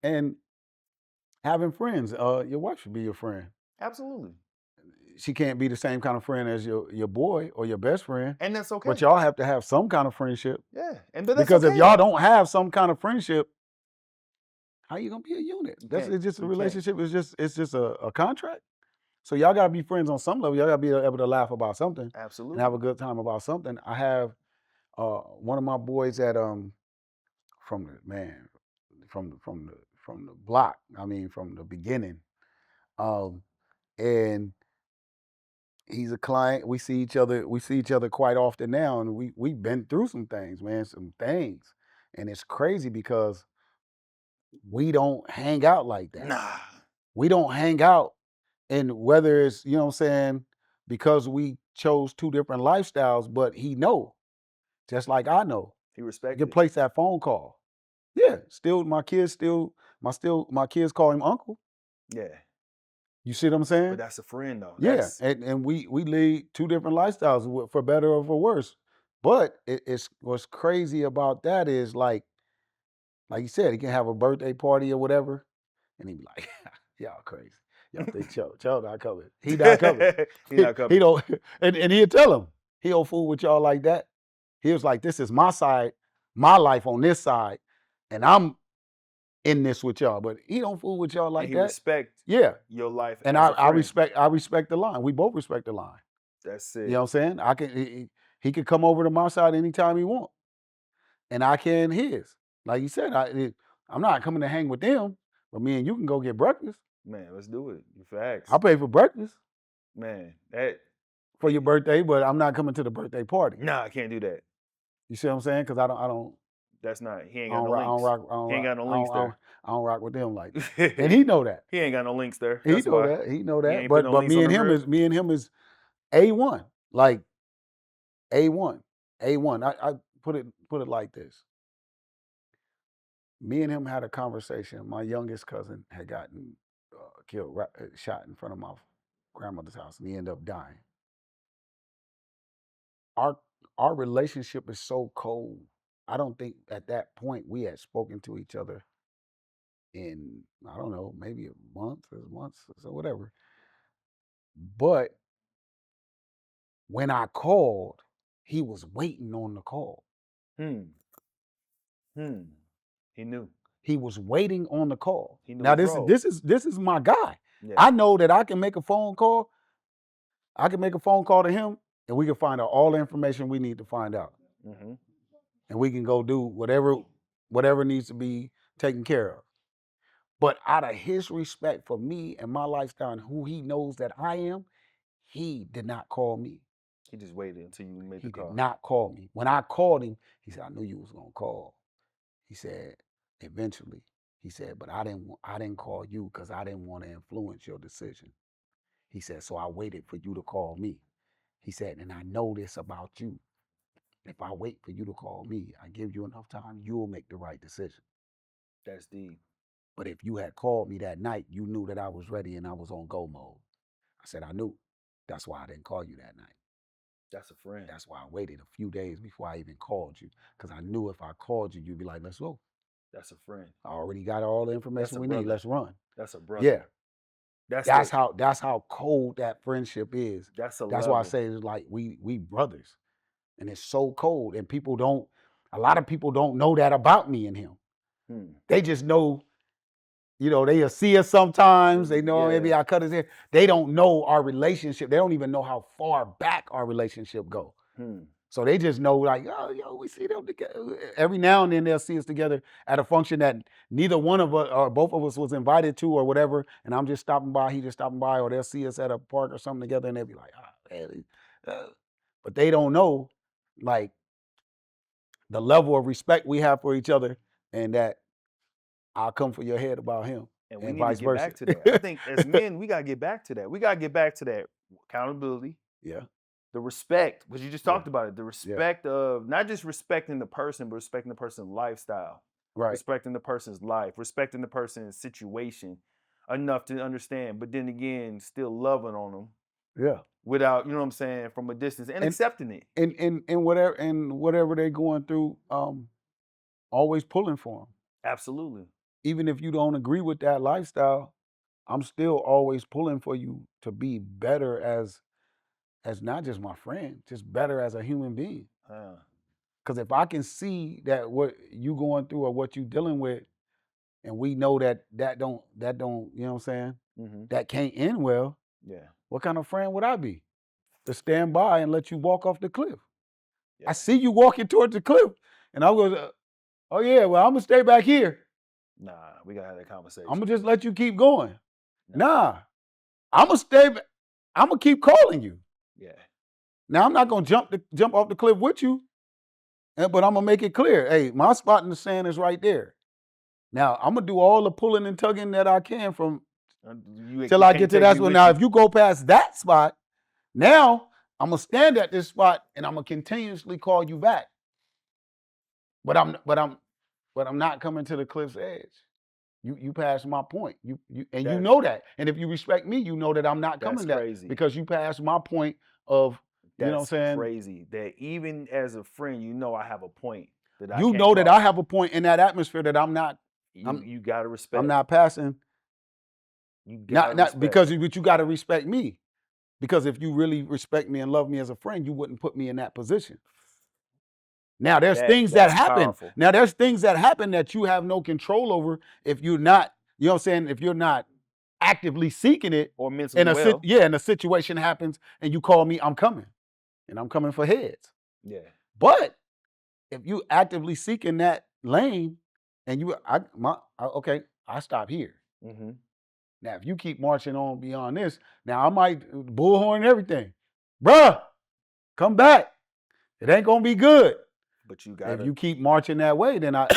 and having friends. Your wife should be your friend. Absolutely. She can't be the same kind of friend as your boy or your best friend. And that's okay. But y'all have to have some kind of friendship. Yeah, and but that's Because okay, if y'all though. don't have some kind of friendship, how you gonna be a unit? That's can't. it's just a You can't. relationship. It's just a contract. So y'all gotta be friends on some level. Y'all gotta be able to laugh about something and Absolutely. have a good time about something. I have one of my boys that from the block. I mean, from the beginning. And he's a client. We see each other quite often now, and we've been through some things, man, and it's crazy because we don't hang out like that. Nah. We don't hang out, and whether it's you know what I'm saying because we chose two different lifestyles, but he know, just like I know, He you respected can it. place that phone call. Yeah, my kids call him uncle. Yeah. You see what I'm saying? But that's a friend though. Yeah, That's and we lead two different lifestyles for better or for worse. But it's what's crazy about that is like you said, he can have a birthday party or whatever, and he be like, "Y'all crazy. Y'all think Cho not coming. He not coming. he not coming. He don't." And he'll tell him he don't fool with y'all like that. He was like, "This is my side, my life on this side, and I'm in this with y'all." But he don't fool with y'all like and he that. respect Yeah, your life and as a I friend. respect the line. We both respect the line. That's You it. know what I'm saying? I can he could come over to my side anytime he want, and I can his. Like you said, I'm not coming to hang with them, but me and you can go get breakfast. Man, let's do it. Facts. I pay for breakfast Man, that for your birthday, but I'm not coming to the birthday party. nah, I can't do that. You see what I'm saying? Because I don't That's not. He ain't I got don't no rock I don't links. rock I don't He ain't rock got no I links don't, I there. don't, I don't rock with them like that, and he know that. He ain't got no links there. He That's know why. that. He know He that. ain't put But no links on the rib. me and him is A1. Like A1. A1. I put it like this. Me and him had a conversation. My youngest cousin had gotten killed, shot in front of my grandmother's house, and he ended up dying. Our our relationship is so cold. I don't think at that point we had spoken to each other in I don't know maybe a month or months or whatever. But when I called, he was waiting on the call. Hmm. He knew. He was waiting on the call. He knew Now his role. this is my guy. Yeah. I know that I can make a phone call. I can make a phone call to him, and we can find out all the information we need to find out, Mm-hmm. and we can go do whatever needs to be taken care of. But out of his respect for me and my lifestyle and who he knows that I am, he did not call me. He just waited until you made He the call. did not call me. When I called him, he said, "I knew you was gonna call." He said, "Eventually," he said, "but I didn't call you because I didn't want to influence your decision." He said, "So I waited for you to call me." He said, "And I know this about you. If I wait for you to call me, I give you enough time, you'll make the right decision. That's deep. But if you had called me that night, you knew that I was ready and I was on go mode." I said, "I knew. That's why I didn't call you that night. That's a friend. That's why I waited a few days before I even called you. Because I knew if I called you, you'd be like, let's go. That's a friend. I already got all the That's information a we brother. need. Let's run." That's a brother. Yeah. That's how cold that friendship is. That's a That's level. why I say it's like we brothers. And it's so cold. And a lot of people don't know that about me and him. They just know, they'll see us sometimes. They know maybe I cut his hair. They don't know our relationship. They don't even know how far back our relationship go. So they just know like, oh, we see them together. Every now and then they'll see us together at a function that neither one of us or both of us was invited to or whatever. And I'm just stopping by, he just stopping by, or they'll see us at a park or something together and they'll be like, man. But they don't know like the level of respect we have for each other and that I'll come for your head about him. And we need vice to get versa. back to that. I think as men, we got to get back to that. We got to get back to that accountability. Yeah. the respect, because you just Yeah. talked about it, the respect of not just respecting the person, but respecting the person's lifestyle, Right. respecting the person's life, respecting the person's situation enough to understand, but then again, still loving on them Yeah. without, you know what I'm saying, from a distance and accepting it. And whatever they're going through, always pulling for them. Absolutely. Even if you don't agree with that lifestyle, I'm still always pulling for you to be better as not just my friend, just better as a human being. Because if I can see that what you going through or what you dealing with, and we know that don't, you know what I'm saying, that can't end well, Yeah. what kind of friend would I be? To stand by and let you walk off the cliff. Yeah. I see you walking towards the cliff, and I was, oh yeah, well, I'm gonna stay back here. Nah, we gotta have that conversation. I'm gonna just let you keep going. Nah, I'm gonna stay. I'm gonna keep calling you. Yeah. Now I'm not gonna jump off the cliff with you, but I'm gonna make it clear. Hey, my spot in the sand is right there. Now I'm gonna do all the pulling and tugging that I can from till I get to that spot. Now, if you go past that spot, now I'm gonna stand at this spot and I'm gonna continuously call you back. But I'm not coming to the cliff's edge. You passed my point. You know that. And if you respect me, you know that I'm not coming That's that crazy. because you passed my point of, you know what I'm saying? That's crazy. That even as a friend, you know I have a point that I You can't know that cross. I have a point in that atmosphere that I'm not. You gotta respect. I'm not passing. You gotta not because but you got to respect me. Because if you really respect me and love me as a friend, you wouldn't put me in that position. Now there's things that happen. Powerful. Now there's things that happen that you have no control over if you're not, you know what I'm saying, if you're not actively seeking it. Or mentally well. And a situation happens and you call me, I'm coming. And I'm coming for heads. Yeah. But if you actively seeking that lane and okay, I stop here. Now, if you keep marching on beyond this, now I might bullhorn and everything. Bruh, come back. It ain't gonna be good. But you gotta. If you keep marching that way, then I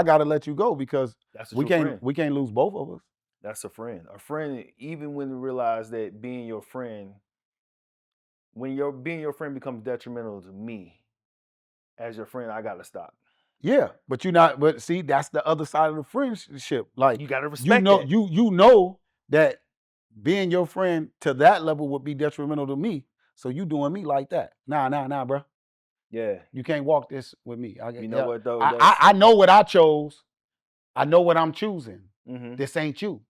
gotta let you go because we can't lose both of us. That's a friend. A friend, even when you realize that being your friend, when being your friend becomes detrimental to me, as your friend, I gotta stop. Yeah, but you're not. But see, that's the other side of the friendship. Like you gotta respect that. You know that being your friend to that level would be detrimental to me. So you doing me like that? Nah, bro. Yeah. You can't walk this with me. You know what though? I know what I chose. I know what I'm choosing. This ain't you.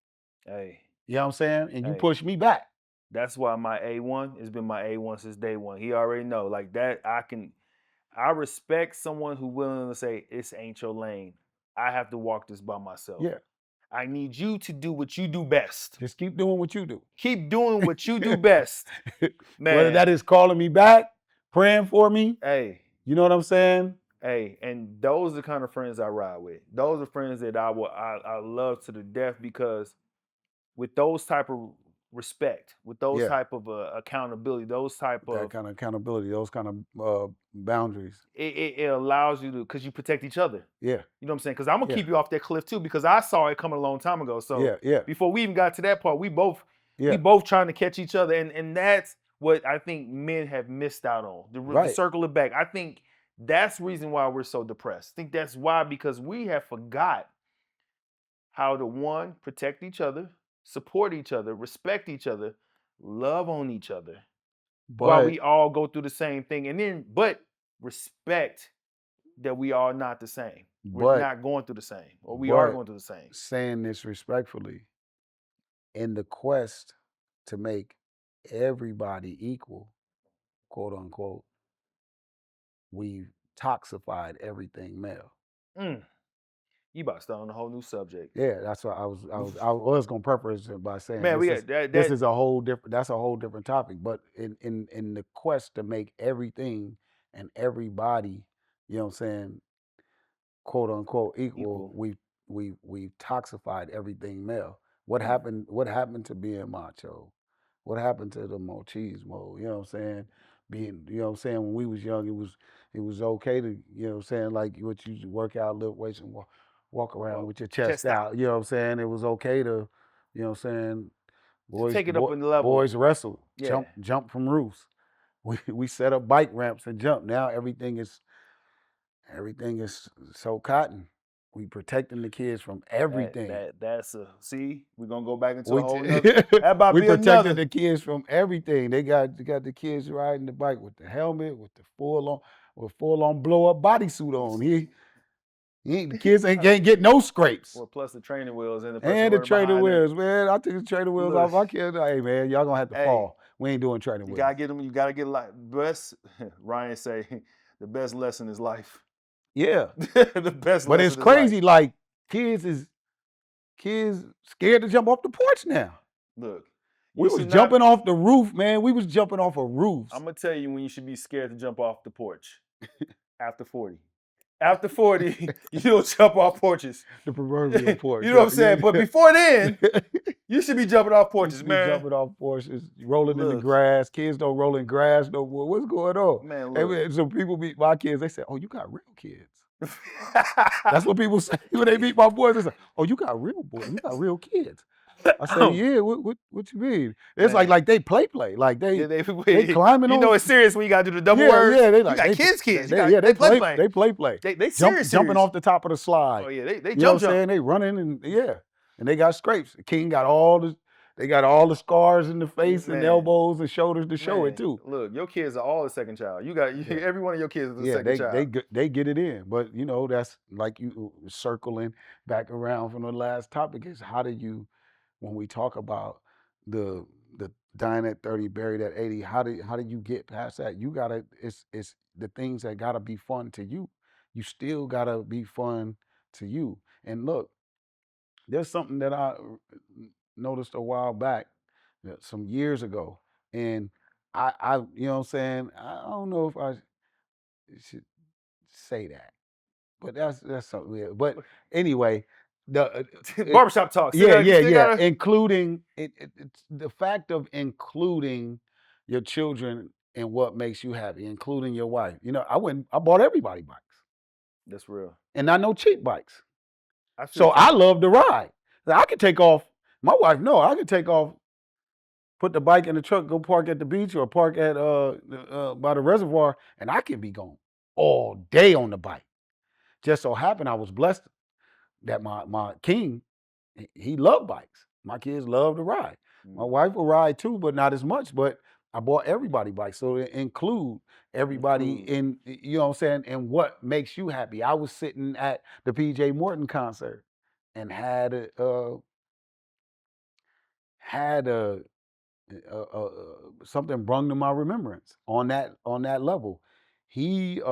Hey. You know what I'm saying? And you push me back. That's why my A1 has been my A1 since day one. He already know. Like that, I respect someone who willing to say, this ain't your lane. I have to walk this by myself. Yeah. I need you to do what you do best. Just keep doing what you do. Keep doing what you do best. Man. Whether that is calling me back, praying for me. Hey. You know what I'm saying? Hey, and those are the kind of friends I ride with. Those are friends that I love to the death because with those type of respect, with those type of accountability, those type of that kind of accountability, those kind of boundaries. It allows you to, because you protect each other. Yeah. You know what I'm saying? Because I'm gonna keep you off that cliff too, because I saw it coming a long time ago. So before we even got to that part, we both trying to catch each other, and that's what I think men have missed out on. To circle it back, I think that's the reason why we're so depressed. I think that's why, because we have forgot how to protect each other, support each other, respect each other, love on each other, while we all go through the same thing, and then respect that we are not the same. We're not going through the same, or we are going through the same. Saying this respectfully, in the quest to make everybody equal, quote unquote, we've toxified everything male. You about to start on a whole new subject. Yeah, that's what I was gonna preface it by saying, man, this is a whole different. That's a whole different topic. But in the quest to make everything and everybody, you know what I'm saying, quote unquote equal. we've toxified everything male. What happened? What happened to being macho? What happened to the machismo? You know what I'm saying? Being, you know what I'm saying, when we was young, it was okay to, you know what I'm saying, like what you work out, lift weights, and walk around with your chest out. You know what I'm saying? It was okay to, you know what I'm saying, boys take it up in the level. Boys wrestle, jump from roofs. we set up bike ramps and jump. Now everything is so cotton. We protecting the kids from everything. That's a see. We're gonna go back into a We whole nother. That about we be protected another. the kids from everything. They got the kids riding the bike with the helmet, with the full on blow up bodysuit on. The kids ain't get no scrapes. Well, plus the training wheels and the person And the working training behind them. wheels, man. I took the training wheels Look. off my kids. Hey, man, y'all gonna have to Hey, fall. We ain't doing training You wheels. gotta get them. You gotta get like best. Ryan say the best lesson is life. Yeah, The best. but lesson it's is crazy. life. Like kids scared to jump off the porch now. Look, We was jumping off the roof, man. We was jumping off of roofs. I'm gonna tell you when you should be scared to jump off the porch. After 40. After 40, you don't jump off porches. The proverbial porch. You know what I'm saying? But before then, you should be jumping off You porches, should be man. jumping off porches, rolling in the Look. grass. Kids don't roll in grass no more. What's going on? Man, Hey, look. man, so people meet my kids. They say, "Oh, you got real kids." That's what people say when they meet my boys. They say, "Oh, you got real boys. You got real kids." I say, "Yeah. What you mean?" It's Man. like they play, like they climbing on. You know it's serious when you gotta do the double Yeah, words. yeah. They You like got they kids. They play. They play. They serious. Jumping off the top of the slide. Oh yeah, they You know jump. what I'm saying? They running and and they got scrapes. King got all the scars in the face and Man. elbows and shoulders to show it too. Look, your kids are all the second child. You got every one of your kids is the Yeah, second child. they get it in, but that's like you circling back around from the last topic is how do you when we talk about the dying at 30, buried at 80, how do you get past that? You gotta it's the things that gotta be fun to you. You still gotta be fun to you. And look, there's something that I noticed a while back, some years ago, and I you know what I'm saying, I don't know if I should say that, but that's something weird. But anyway, the Barbershop talk. including it's the fact of including your children in what makes you happy, including your wife. I bought everybody bikes, That's real. and not no cheap bikes. I So I love to ride. I could take off. My wife, no, I could take off, put the bike in the truck, go park at the beach or park at by the reservoir, and I can be gone all day on the bike. Just so happened I was blessed that my king, he loved bikes. My kids love to ride. My wife will ride too, but not as much. But I bought everybody bikes, so to include everybody in, you know what I'm saying, and what makes you happy. I was sitting at the PJ Morton concert and had something brung to my remembrance on that level. He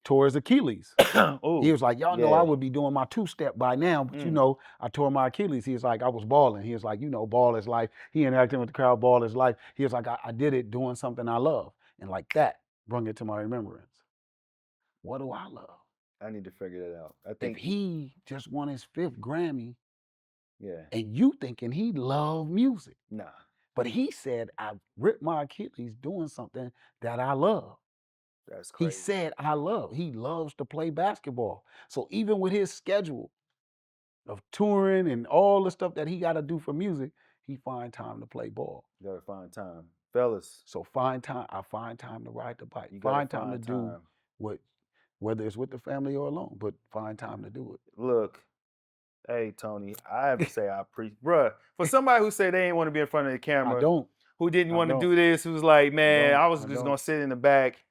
tore his Achilles. He was like, y'all know I would be doing my two-step by now, but I tore my Achilles. He was like, I was balling. He was like, ball is life. He interacting with the crowd, ball is life. He was like, I did it doing something I love. And like that brung it to my remembrance. What do I love? I need to figure that out. I think if he just won his 5th Grammy, yeah, and you thinking he loved music. Nah. But he said, I ripped my Achilles doing something that I love. That's crazy. He said, I love. He loves to play basketball. So even with his schedule of touring and all the stuff that he got to do for music, he find time to play ball. You gotta find time, fellas. So find time. I find time to ride the bike. Find time to do what, whether it's with the family or alone, but find time to do it. Look, hey Tony, I have to say I appreciate, bruh. For somebody who said they ain't want to be in front of the camera, I don't. Who didn't want to do this? Who was like, man, I was just gonna sit in the back.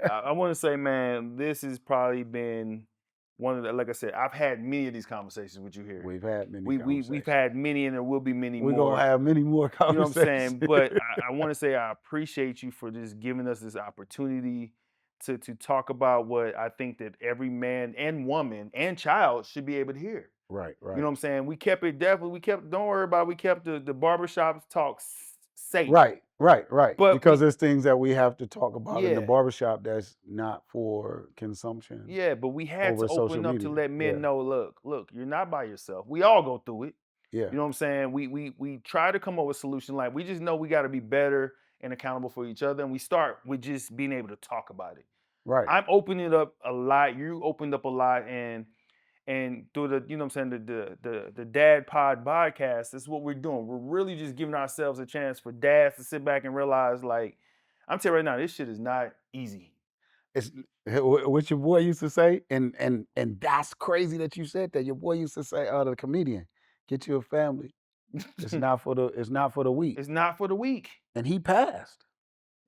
I want to say, man, this has probably been one of the, like I said, I've had many of these conversations with you here. We've had many. We've had many, and there will be many more. We're gonna have many more conversations. You know what I'm saying? But I want to say I appreciate you for just giving us this opportunity to talk about what I think that every man and woman and child should be able to hear. Right. You know what I'm saying? We kept it definitely. Don't worry about it. We kept the barbershop talks safe. Right. But because there's things that we have to talk about in the barbershop that's not for consumption. Yeah, but we had to open up to let men know, look, you're not by yourself. We all go through it. Yeah. You know what I'm saying? We try to come up with a solution. Like, we just know we got to be better and accountable for each other. And we start with just being able to talk about it. Right. I'm opening up a lot. You opened up a lot, and through the, you know what I'm saying, the Dadpod Bodcast, this is what we're doing. We're really just giving ourselves a chance for dads to sit back and realize, like, I'm telling you right now, this shit is not easy. It's what your boy used to say, and that's crazy that you said that. Your boy used to say, the comedian, get you a family. It's not for the weak. It's not for the weak. And he passed.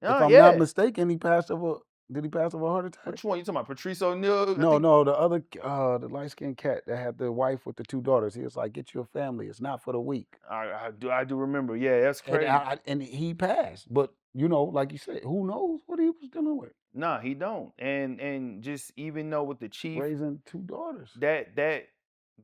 If Oh, I'm not yeah. mistaken, he passed of a. Did he pass of a heart attack? Which one you talking about? Patrice O'Neal? No, the other, the light skinned cat that had the wife with the 2 daughters. He was like, "Get you a family. It's not for the weak." I do remember. Yeah, that's And crazy. and he passed. But like you said, who knows what he was dealing with? Nah, he don't. And just even know with the chief Raising 2 daughters.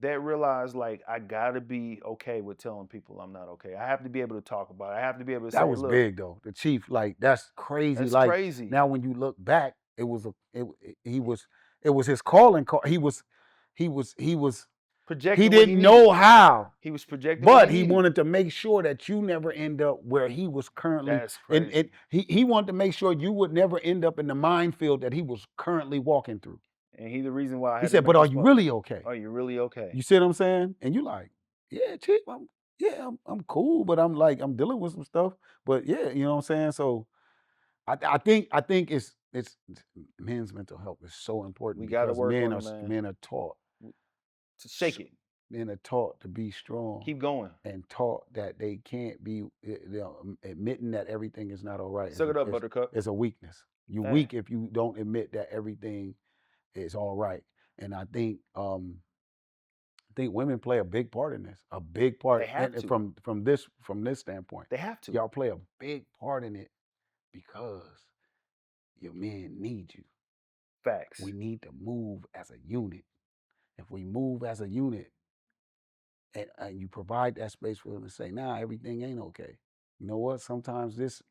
that realized like I gotta be okay with telling people I'm not okay. I have to be able to talk about it. I have to be able to That say, was look, big though. The chief, like that's crazy. that's Like crazy. now, when you look back, it was it was his calling call. He Projecting what he didn't needed. know how, He was projecting but what he he needed. wanted to make sure that you never end up where he was currently. That's And crazy. he wanted to make sure you would never end up in the minefield that he was currently walking through. And he the reason why I He had to said, make "But are this you smoke. really okay? Are you really okay? You see what I'm saying?" And you like, "Yeah, chief, I'm cool, but I'm dealing with some stuff. But yeah, you know what I'm saying." So I think it's men's mental health is so important We gotta because work on it, man. men are taught To shake it. men are taught to be strong Keep going. and taught that they can't be admitting that everything is not all right. Suck it up, Buttercup. It's a weakness. You're Hey. weak if you don't admit that everything is all right. And I think women play a big part in this. A big part. They have And to. from this standpoint. They have to. Y'all play a big part in it because your men need you. Facts. We need to move as a unit. If we move as a unit and you provide that space for them to say, nah, everything ain't okay. You know what? Sometimes this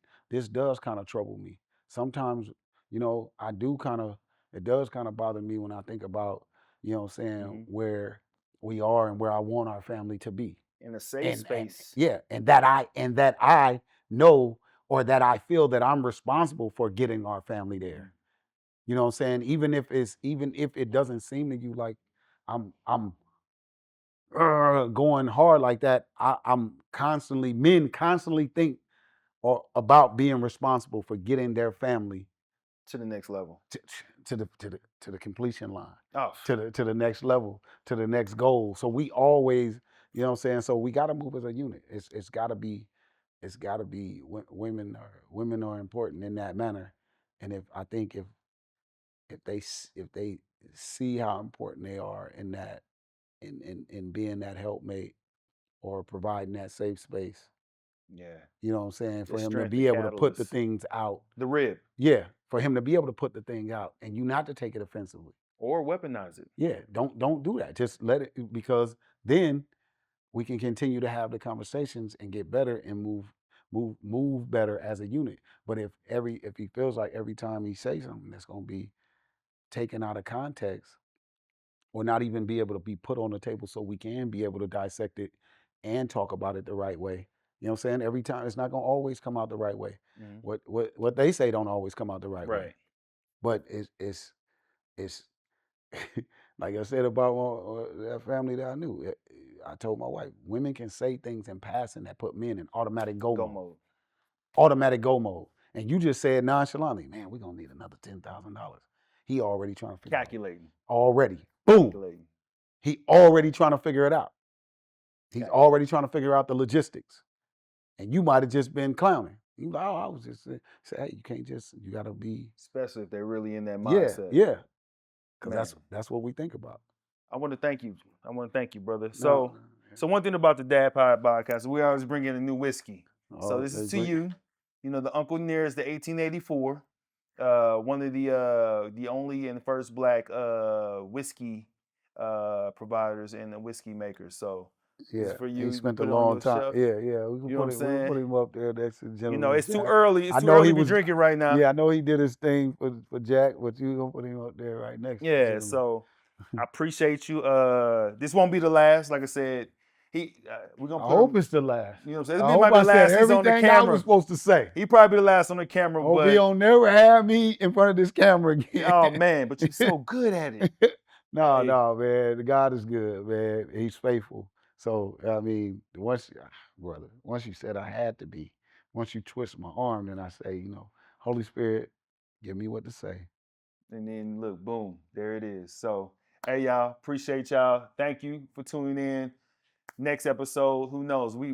does kind of trouble me. Sometimes, it does kind of bother me when I think about, what I'm saying, where we are and where I want our family to be. In a safe space. And that I know, or that I feel that I'm responsible for getting our family there. You know what I'm saying? Even if it doesn't seem to you like I'm going hard like that, men constantly think or about being responsible for getting their family to the next level, to the completion line, oh. to the next level, to the next goal. So we always, you know what I'm saying? So we got to move as a unit. It's got to be women are important in that manner. And if they see how important they are in that, in being that helpmate or providing that safe space. Yeah. You know what I'm saying? For The him to strength, be the able to put the catalyst. things out. The rib. Yeah. For him to be able to put the thing out and you not to take it offensively. Or weaponize it. Yeah. Don't do that. Just let it, because then we can continue to have the conversations and get better and move better as a unit. But if he feels like every time he says something that's gonna be taken out of context, or not even be able to be put on the table so we can be able to dissect it and talk about it the right way. You know what I'm saying? Every time it's not gonna always come out the right way. What they say don't always come out the right way. But it's like I said about that family that I knew. I told my wife, women can say things in passing that put men in automatic go mode. Automatic go mode. And you just said nonchalantly, man, we're gonna need another $10,000. He already trying to figure calculating. Already. Boom. Calculating. He already trying to figure it out. He's already trying to figure out the logistics. And you might have just been clowning. You like, I was just saying, hey, you can't just, you gotta be, especially if they're really in that mindset. Yeah. Because that's what we think about. I want to thank you. Brother. So one thing about the Dadpod Bodcast, we always bring in a new whiskey. So this is to you. You know, the Uncle Near is the 1884. One of the only and first black whiskey providers and the whiskey makers. So this is for you. He spent a long time. Yeah. We can put him up there next to the gentleman. You know, it's too early. It's too early to be drinking right now. Yeah, I know he did his thing for Jack, but you gonna put him up there right next to the gentleman. So I appreciate you. This won't be the last. Like I said, we're gonna. I hope it's the last. You know what I'm saying? This might be the last he's on the camera. I was supposed to say. He probably be the last on the camera. Hope he don't never have me in front of this camera again. Oh man, but you're so good at it. No, man. God is good, man. He's faithful. So I mean, once you said I had to be, once you twist my arm, then I say, Holy Spirit, give me what to say. And then look, boom, there it is. So, hey y'all, appreciate y'all. Thank you for tuning in. Next episode, who knows? We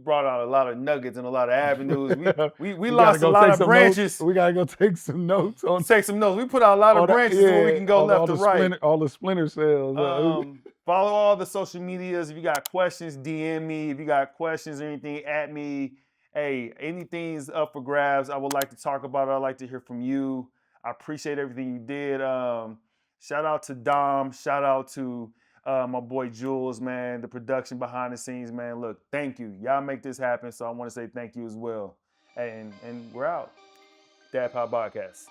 brought out a lot of nuggets and a lot of avenues. We gotta lost a go lot take of some branches. notes. We gotta go take some notes on Take some notes. We put out a lot of branches where we can go left to right. all the splinter cells. Follow all the social medias. If you got questions, DM me. If you got questions or anything, at me. Hey, anything's up for grabs. I would like to talk about it. I'd like to hear from you. I appreciate everything you did. Shout out to Dom. Shout out to my boy Jules, man. The production behind the scenes, man. Look, thank you. Y'all make this happen. So I want to say thank you as well. And we're out. Dadpod Bodcast.